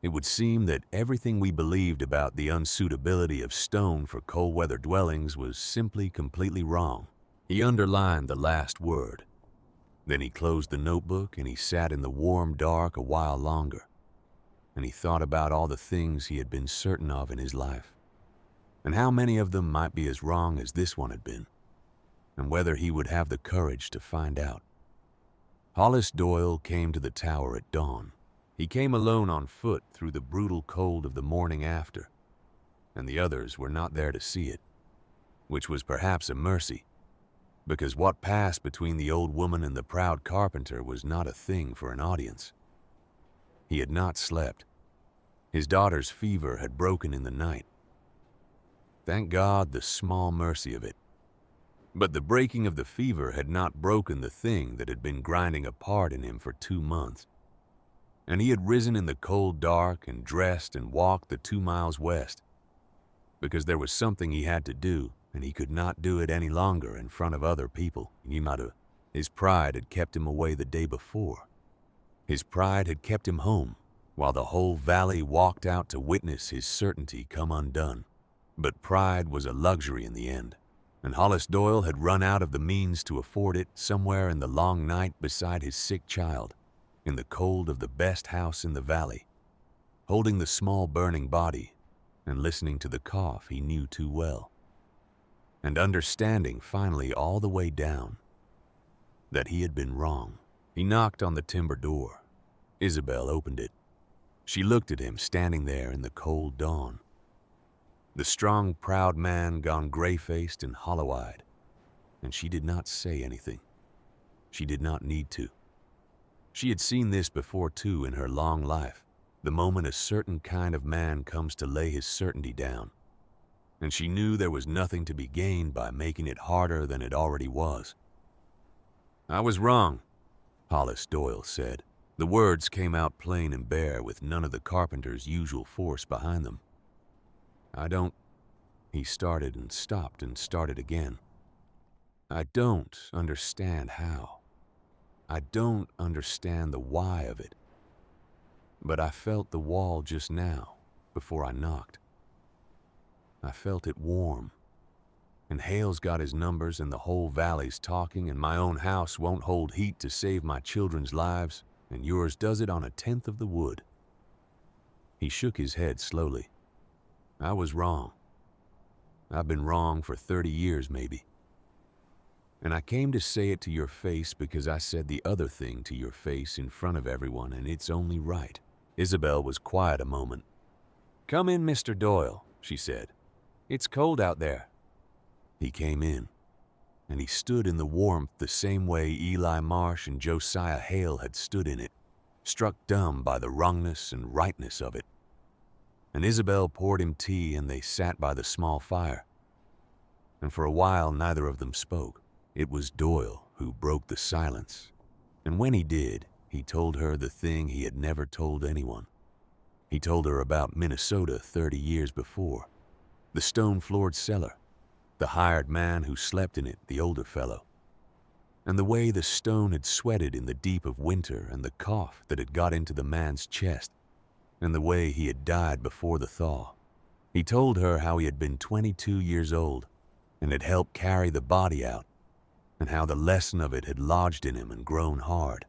It would seem that everything we believed about the unsuitability of stone for cold weather dwellings was simply completely wrong. He underlined the last word. Then he closed the notebook and he sat in the warm dark a while longer. And he thought about all the things he had been certain of in his life, and how many of them might be as wrong as this one had been, and whether he would have the courage to find out. Hollis Doyle came to the tower at dawn. He came alone on foot through the brutal cold of the morning after, and the others were not there to see it, which was perhaps a mercy, because what passed between the old woman and the proud carpenter was not a thing for an audience. He had not slept. His daughter's fever had broken in the night. Thank God, the small mercy of it. But the breaking of the fever had not broken the thing that had been grinding apart in him for 2 months. And he had risen in the cold dark and dressed and walked the 2 miles west, because there was something he had to do, and he could not do it any longer in front of other people. His pride had kept him away the day before. His pride had kept him home, while the whole valley walked out to witness his certainty come undone. But pride was a luxury in the end, and Hollis Doyle had run out of the means to afford it somewhere in the long night beside his sick child, in the cold of the best house in the valley, holding the small burning body and listening to the cough he knew too well, and understanding finally all the way down that he had been wrong. He knocked on the timber door. Isabel opened it. She looked at him standing there in the cold dawn. The strong, proud man gone gray-faced and hollow-eyed, and she did not say anything. She did not need to. She had seen this before too in her long life, the moment a certain kind of man comes to lay his certainty down, and she knew there was nothing to be gained by making it harder than it already was. "I was wrong," Hollis Doyle said. The words came out plain and bare with none of the carpenter's usual force behind them. "I don't," he started and stopped and started again. "I don't understand how. I don't understand the why of it. But I felt the wall just now, before I knocked. I felt it warm. And Hale's got his numbers and the whole valley's talking, and my own house won't hold heat to save my children's lives, and yours does it on 1/10 of the wood." He shook his head slowly. "I was wrong. I've been wrong for 30 years maybe. And I came to say it to your face because I said the other thing to your face in front of everyone, and it's only right." Isabel was quiet a moment. "Come in, Mr. Doyle," she said. "It's cold out there." He came in, and he stood in the warmth the same way Eli Marsh and Josiah Hale had stood in it, struck dumb by the wrongness and rightness of it. And Isabel poured him tea, and they sat by the small fire. And for a while neither of them spoke. It was Doyle who broke the silence, and when he did, he told her the thing he had never told anyone. He told her about Minnesota 30 years before, the stone-floored cellar, the hired man who slept in it, the older fellow, and the way the stone had sweated in the deep of winter, and the cough that had got into the man's chest, and the way he had died before the thaw. He told her how he had been 22 years old and had helped carry the body out, and how the lesson of it had lodged in him and grown hard.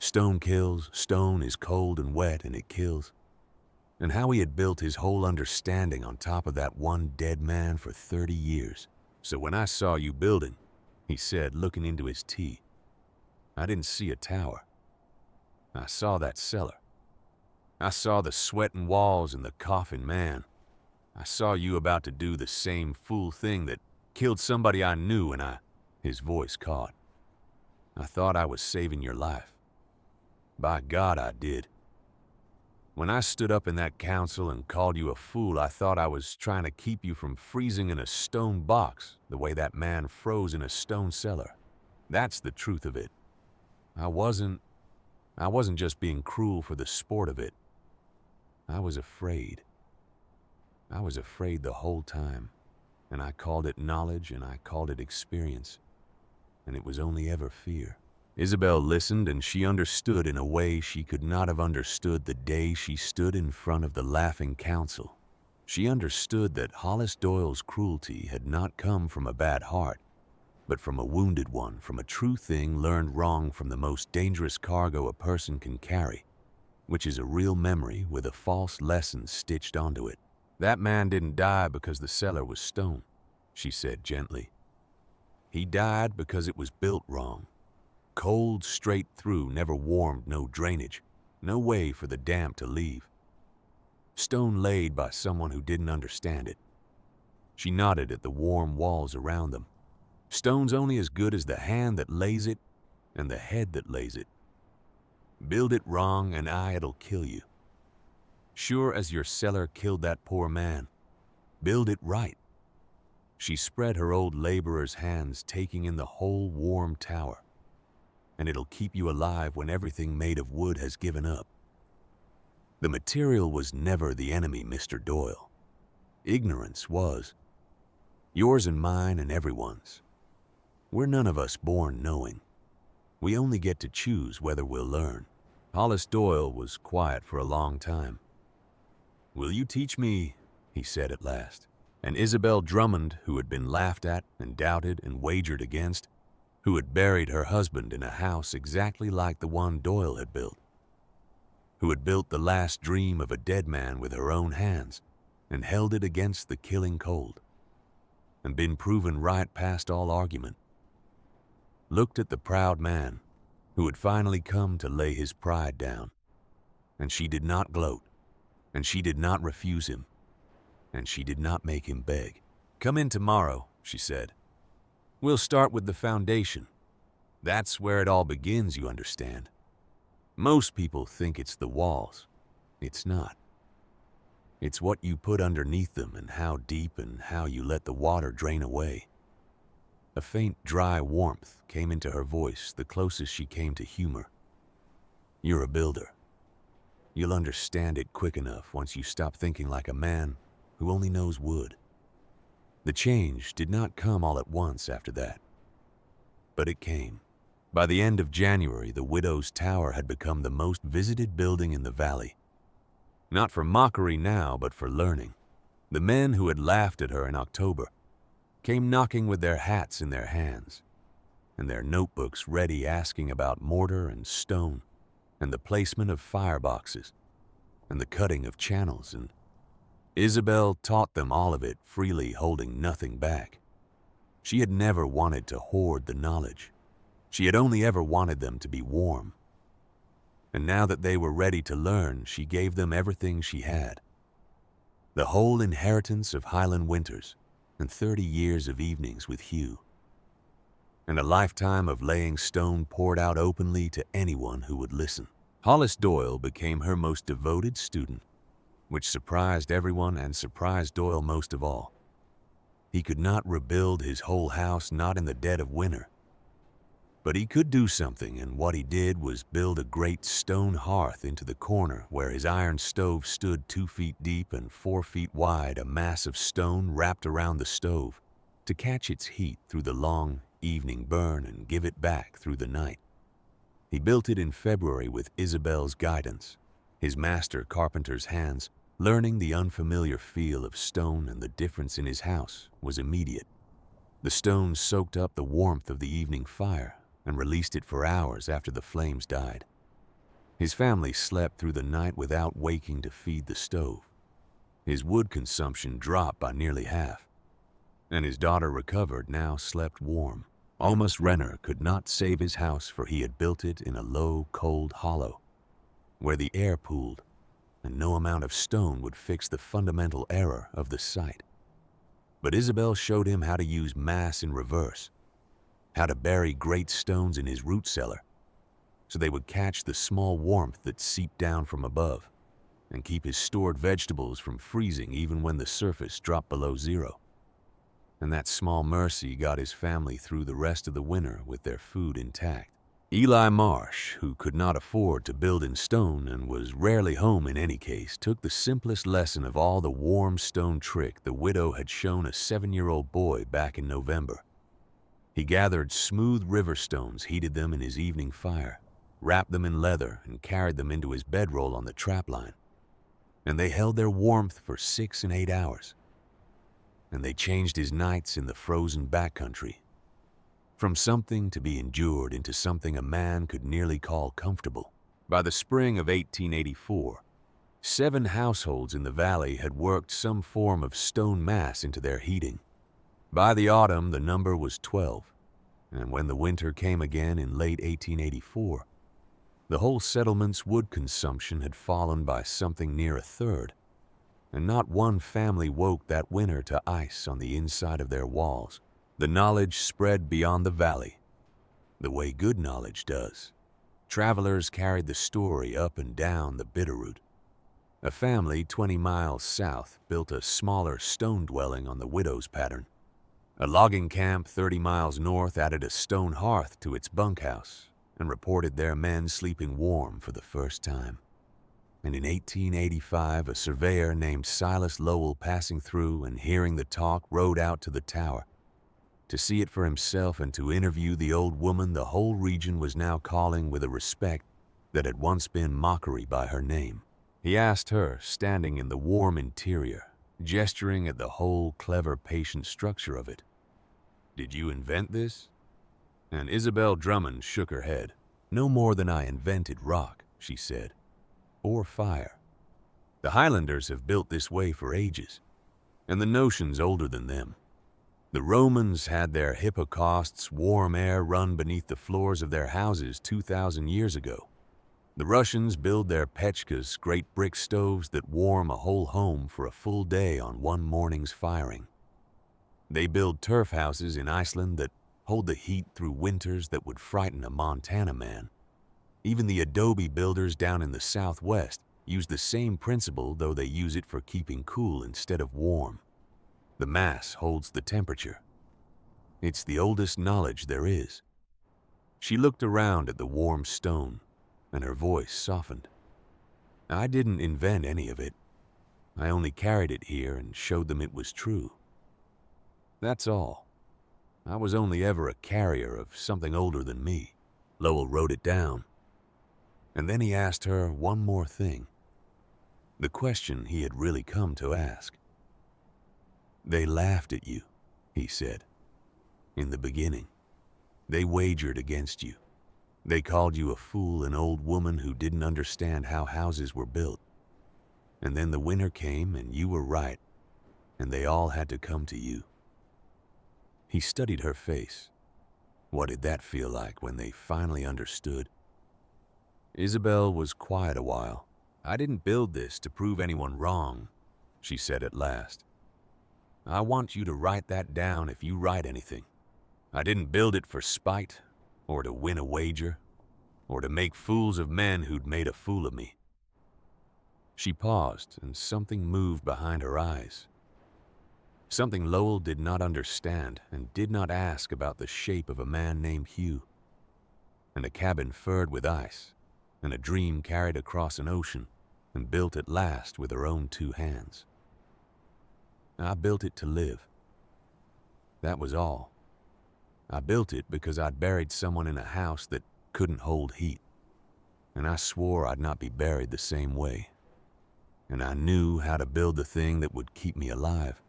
Stone kills, stone is cold and wet, and it kills. And how he had built his whole understanding on top of that one dead man for 30 years. "So when I saw you building," he said, looking into his tea, "I didn't see a tower. I saw that cellar. I saw the sweating walls and the coughing man. I saw you about to do the same fool thing that killed somebody I knew, and His voice caught. "I thought I was saving your life. By God, I did. When I stood up in that council and called you a fool, I thought I was trying to keep you from freezing in a stone box the way that man froze in a stone cellar. That's the truth of it. I wasn't just being cruel for the sport of it. I was afraid. I was afraid the whole time, and I called it knowledge and I called it experience, and it was only ever fear." Isabel listened, and she understood in a way she could not have understood the day she stood in front of the laughing council. She understood that Hollis Doyle's cruelty had not come from a bad heart, but from a wounded one, from a true thing learned wrong from the most dangerous cargo a person can carry, which is a real memory with a false lesson stitched onto it. "That man didn't die because the cellar was stone," she said gently. "He died because it was built wrong. Cold straight through, never warmed, no drainage, no way for the damp to leave. Stone laid by someone who didn't understand it." She nodded at the warm walls around them. "Stone's only as good as the hand that lays it and the head that lays it. Build it wrong and it'll kill you. Sure as your cellar killed that poor man. Build it right. She spread her old laborer's hands, taking in the whole warm tower. And it'll keep you alive when everything made of wood has given up. The material was never the enemy, Mr. Doyle. Ignorance was. Yours and mine and everyone's. We're none of us born knowing. We only get to choose whether we'll learn. Hollis Doyle was quiet for a long time. "Will you teach me?" he said at last. And Isabel Drummond, who had been laughed at and doubted and wagered against, who had buried her husband in a house exactly like the one Doyle had built, who had built the last dream of a dead man with her own hands and held it against the killing cold, and been proven right past all argument, looked at the proud man who had finally come to lay his pride down. And she did not gloat, and she did not refuse him, and she did not make him beg. "Come in tomorrow," she said. "We'll start with the foundation. That's where it all begins, you understand. Most people think it's the walls. It's not. It's what you put underneath them and how deep and how you let the water drain away." A faint, dry warmth came into her voice, the closest she came to humor. "You're a builder. You'll understand it quick enough once you stop thinking like a man who only knows wood." The change did not come all at once after that, but it came. By the end of January, the widow's tower had become the most visited building in the valley. Not for mockery now, but for learning. The men who had laughed at her in October came knocking with their hats in their hands, and their notebooks ready, asking about mortar and stone, and the placement of fireboxes, and the cutting of channels, and Isabel taught them all of it freely, holding nothing back. She had never wanted to hoard the knowledge. She had only ever wanted them to be warm. And now that they were ready to learn, she gave them everything she had. The whole inheritance of Highland winters, and 30 years of evenings with Hugh, and a lifetime of laying stone poured out openly to anyone who would listen. Hollis Doyle became her most devoted student, which surprised everyone and surprised Doyle most of all. He could not rebuild his whole house, not in the dead of winter. But he could do something, and what he did was build a great stone hearth into the corner where his iron stove stood 2 feet deep and 4 feet wide, a mass of stone wrapped around the stove to catch its heat through the long evening burn and give it back through the night. He built it in February with Isabel's guidance, his master carpenter's hands. Learning the unfamiliar feel of stone and the difference in his house was immediate. The stone soaked up the warmth of the evening fire and released it for hours after the flames died. His family slept through the night without waking to feed the stove. His wood consumption dropped by nearly half, and his daughter, recovered, now slept warm. Almost Renner could not save his house, for he had built it in a low, cold hollow where the air pooled, and no amount of stone would fix the fundamental error of the site. But Isabel showed him how to use mass in reverse, how to bury great stones in his root cellar so they would catch the small warmth that seeped down from above and keep his stored vegetables from freezing even when the surface dropped below zero. And that small mercy got his family through the rest of the winter with their food intact. Eli Marsh, who could not afford to build in stone and was rarely home in any case, took the simplest lesson of all the warm stone trick the widow had shown a 7-year-old boy back in November. He gathered smooth river stones, heated them in his evening fire, wrapped them in leather, and carried them into his bedroll on the trapline. And they held their warmth for 6 and 8 hours. And they changed his nights in the frozen backcountry from something to be endured into something a man could nearly call comfortable. By the spring of 1884, 7 households in the valley had worked some form of stone mass into their heating. By the autumn, the number was 12, and when the winter came again in late 1884, the whole settlement's wood consumption had fallen by something near a third, and not one family woke that winter to ice on the inside of their walls. The knowledge spread beyond the valley, the way good knowledge does. Travelers carried the story up and down the Bitterroot. A family 20 miles south built a smaller stone dwelling on the widow's pattern, A logging camp 30 miles north added a stone hearth to its bunkhouse and reported their men sleeping warm for the first time. And in 1885, a surveyor named Silas Lowell, passing through and hearing the talk, rode out to the tower. To see it for himself and to interview the old woman the whole region was now calling with a respect that had once been mockery by her name. He asked her, standing in the warm interior, gesturing at the whole clever, patient structure of it, "Did you invent this?" And Isabel Drummond shook her head. "No more than I invented rock," she said, "or fire. The Highlanders have built this way for ages, and the notion's older than them. The Romans had their hippocausts, warm air run beneath the floors of their houses 2,000 years ago. The Russians build their pechkas, great brick stoves that warm a whole home for a full day on one morning's firing. They build turf houses in Iceland that hold the heat through winters that would frighten a Montana man. Even the adobe builders down in the Southwest use the same principle, though they use it for keeping cool instead of warm. The mass holds the temperature. It's the oldest knowledge there is." She looked around at the warm stone, and her voice softened. "I didn't invent any of it. I only carried it here and showed them it was true. That's all. I was only ever a carrier of something older than me." Lowell wrote it down. And then he asked her one more thing, the question he had really come to ask. "They laughed at you," he said, "in the beginning. They wagered against you. They called you a fool, an old woman who didn't understand how houses were built. And then the winter came and you were right, and they all had to come to you." He studied her face. What did that feel like when they finally understood? Isabel was quiet a while. "I didn't build this to prove anyone wrong," she said at last. "I want you to write that down if you write anything. I didn't build it for spite, or to win a wager, or to make fools of men who'd made a fool of me." She paused, and something moved behind her eyes. Something Lowell did not understand and did not ask about the shape of a man named Hugh, and a cabin furred with ice, and a dream carried across an ocean and built at last with her own 2 hands. "I built it to live. That was all. I built it because I'd buried someone in a house that couldn't hold heat, and I swore I'd not be buried the same way. And I knew how to build the thing that would keep me alive.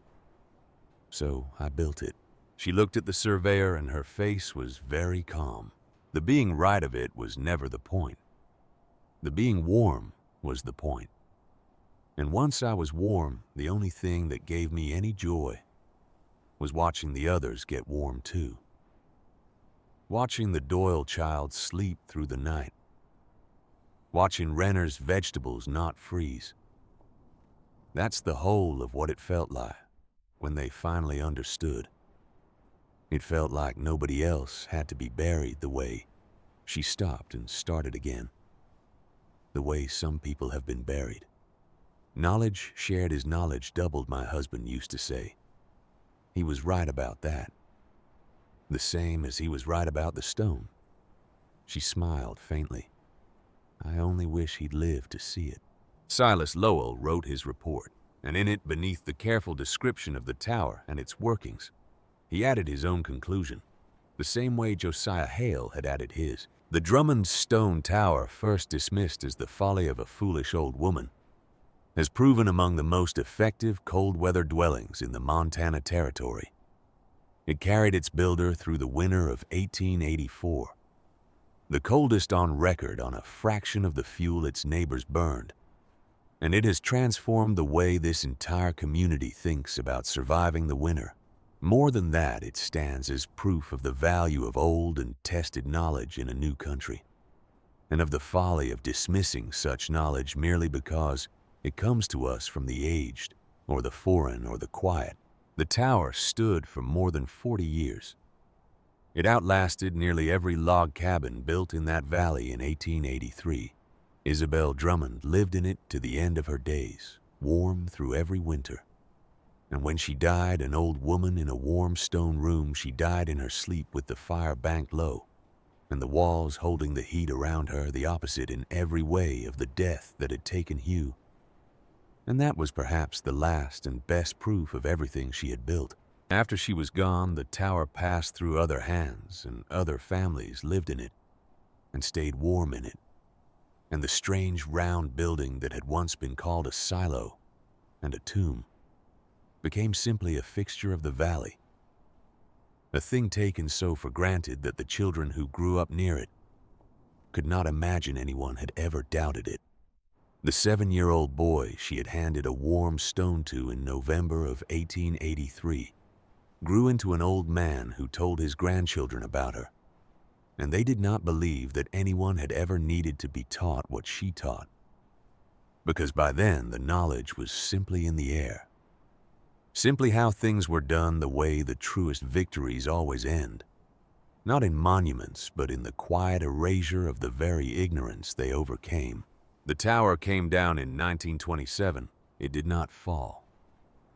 So I built it." She looked at the surveyor, and her face was very calm. The being right of it was never the point. The being warm was the point. And once I was warm, the only thing that gave me any joy was watching the others get warm too. Watching the Doyle child sleep through the night. Watching Renner's vegetables not freeze. That's the whole of what it felt like when they finally understood. It felt like nobody else had to be buried the way. She stopped and started again. The way some people have been buried. "Knowledge shared is knowledge doubled," my husband used to say. He was right about that. The same as he was right about the stone. She smiled faintly. "I only wish he'd lived to see it." Silas Lowell wrote his report, and in it, beneath the careful description of the tower and its workings, he added his own conclusion, the same way Josiah Hale had added his. "The Drummond stone tower, first dismissed as the folly of a foolish old woman, has proven among the most effective cold-weather dwellings in the Montana Territory. It carried its builder through the winter of 1884, the coldest on record, on a fraction of the fuel its neighbors burned, and it has transformed the way this entire community thinks about surviving the winter. More than that, it stands as proof of the value of old and tested knowledge in a new country, and of the folly of dismissing such knowledge merely because it comes to us from the aged, or the foreign, or the quiet. The tower stood for more than 40 years. It outlasted nearly every log cabin built in that valley in 1883. Isabel Drummond lived in it to the end of her days, warm through every winter. And when she died, an old woman in a warm stone room, she died in her sleep with the fire banked low, and the walls holding the heat around her, the opposite in every way of the death that had taken Hugh. And that was perhaps the last and best proof of everything she had built. After she was gone, the tower passed through other hands, and other families lived in it and stayed warm in it. And the strange round building that had once been called a silo and a tomb became simply a fixture of the valley, a thing taken so for granted that the children who grew up near it could not imagine anyone had ever doubted it. The 7-year-old boy she had handed a warm stone to in November of 1883 grew into an old man who told his grandchildren about her, and they did not believe that anyone had ever needed to be taught what she taught, because by then the knowledge was simply in the air, simply how things were done the way the truest victories always end, not in monuments but in the quiet erasure of the very ignorance they overcame. The tower came down in 1927. It did not fall.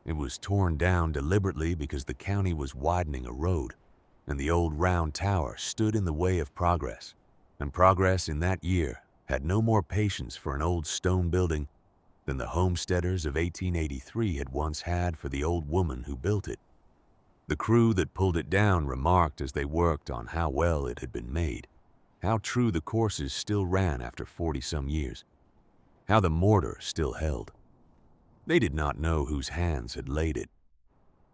It was torn down deliberately because the county was widening a road, and the old round tower stood in the way of progress. And progress in that year had no more patience for an old stone building than the homesteaders of 1883 had once had for the old woman who built it. The crew that pulled it down remarked as they worked on how well it had been made, how true the courses still ran after 40-some years, how the mortar still held. They did not know whose hands had laid it.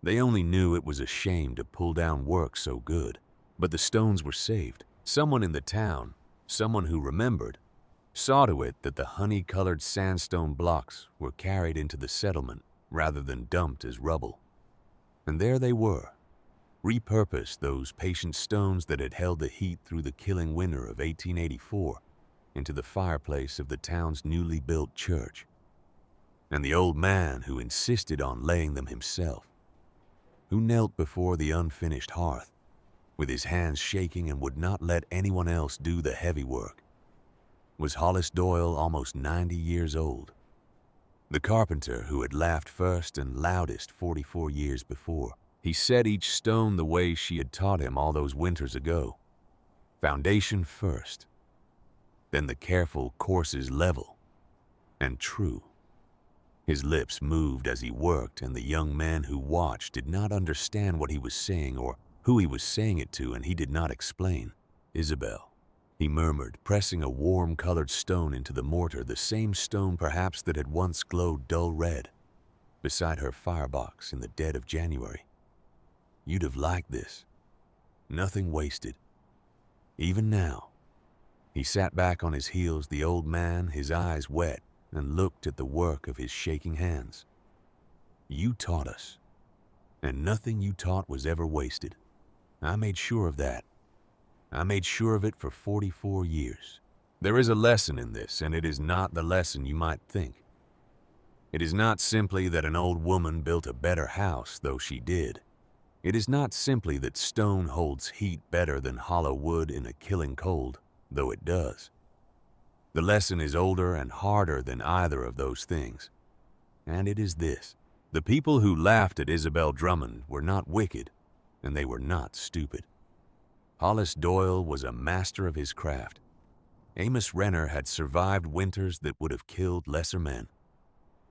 They only knew it was a shame to pull down work so good. But the stones were saved. Someone in the town, someone who remembered, saw to it that the honey-colored sandstone blocks were carried into the settlement rather than dumped as rubble. And there they were, repurposed, those patient stones that had held the heat through the killing winter of 1884 into the fireplace of the town's newly built church. And the old man who insisted on laying them himself, who knelt before the unfinished hearth, with his hands shaking and would not let anyone else do the heavy work, was Hollis Doyle, almost 90 years old, the carpenter who had laughed first and loudest 44 years before. He set each stone the way she had taught him all those winters ago. Foundation first, then the careful courses level and true. His lips moved as he worked, and the young man who watched did not understand what he was saying or who he was saying it to, and he did not explain. "Isabel," he murmured, pressing a warm-colored stone into the mortar, the same stone perhaps that had once glowed dull red beside her firebox in the dead of January. "You'd have liked this. Nothing wasted. Even now." He sat back on his heels, the old man, his eyes wet, and looked at the work of his shaking hands. "You taught us, and nothing you taught was ever wasted. I made sure of that. I made sure of it for 44 years. There is a lesson in this, and it is not the lesson you might think. It is not simply that an old woman built a better house, though she did. It is not simply that stone holds heat better than hollow wood in a killing cold, though it does. The lesson is older and harder than either of those things. And it is this: the people who laughed at Isabel Drummond were not wicked, and they were not stupid. Hollis Doyle was a master of his craft. Amos Renner had survived winters that would have killed lesser men.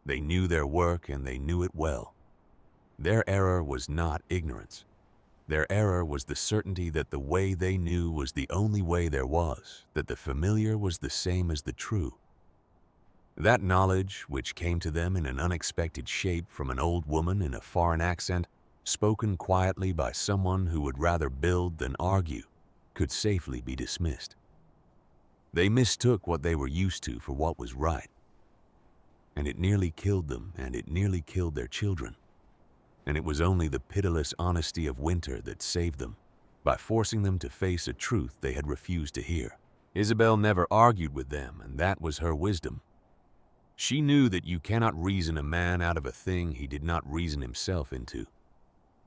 They knew their work, and they knew it well. Their error was not ignorance. Their error was the certainty that the way they knew was the only way there was, that the familiar was the same as the true. That knowledge, which came to them in an unexpected shape from an old woman in a foreign accent, spoken quietly by someone who would rather build than argue, could safely be dismissed. They mistook what they were used to for what was right, and it nearly killed them, and it nearly killed their children. And it was only the pitiless honesty of winter that saved them, by forcing them to face a truth they had refused to hear. Isabel never argued with them, and that was her wisdom. She knew that you cannot reason a man out of a thing he did not reason himself into.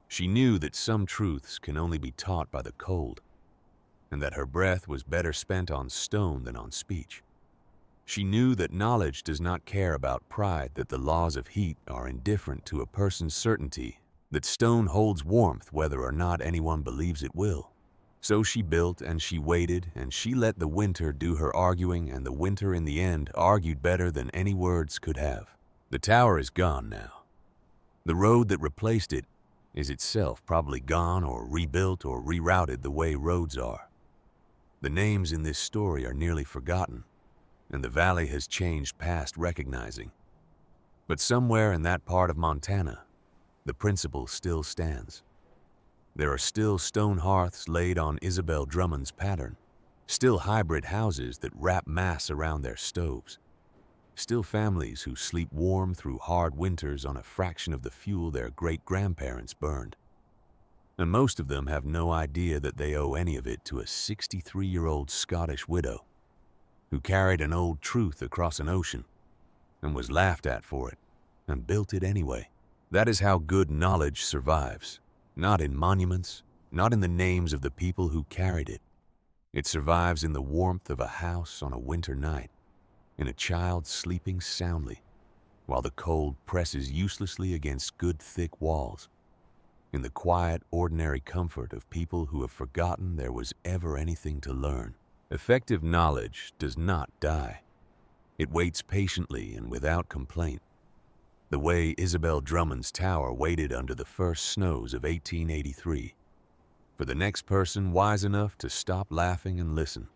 She knew that some truths can only be taught by the cold, and that her breath was better spent on stone than on speech. She knew that knowledge does not care about pride, that the laws of heat are indifferent to a person's certainty, that stone holds warmth whether or not anyone believes it will. So she built and she waited and she let the winter do her arguing, and the winter in the end argued better than any words could have. The tower is gone now. The road that replaced it is itself probably gone or rebuilt or rerouted the way roads are. The names in this story are nearly forgotten, and the valley has changed past recognizing. But somewhere in that part of Montana, the principle still stands. There are still stone hearths laid on Isabel Drummond's pattern, still hybrid houses that wrap mass around their stoves, still families who sleep warm through hard winters on a fraction of the fuel their great-grandparents burned. And most of them have no idea that they owe any of it to a 63-year-old Scottish widow who carried an old truth across an ocean and was laughed at for it and built it anyway. That is how good knowledge survives. Not in monuments, not in the names of the people who carried it. It survives in the warmth of a house on a winter night, in a child sleeping soundly, while the cold presses uselessly against good thick walls, in the quiet, ordinary comfort of people who have forgotten there was ever anything to learn. Effective knowledge does not die. It waits patiently and without complaint, the way Isabel Drummond's tower waited under the first snows of 1883, for the next person wise enough to stop laughing and listen.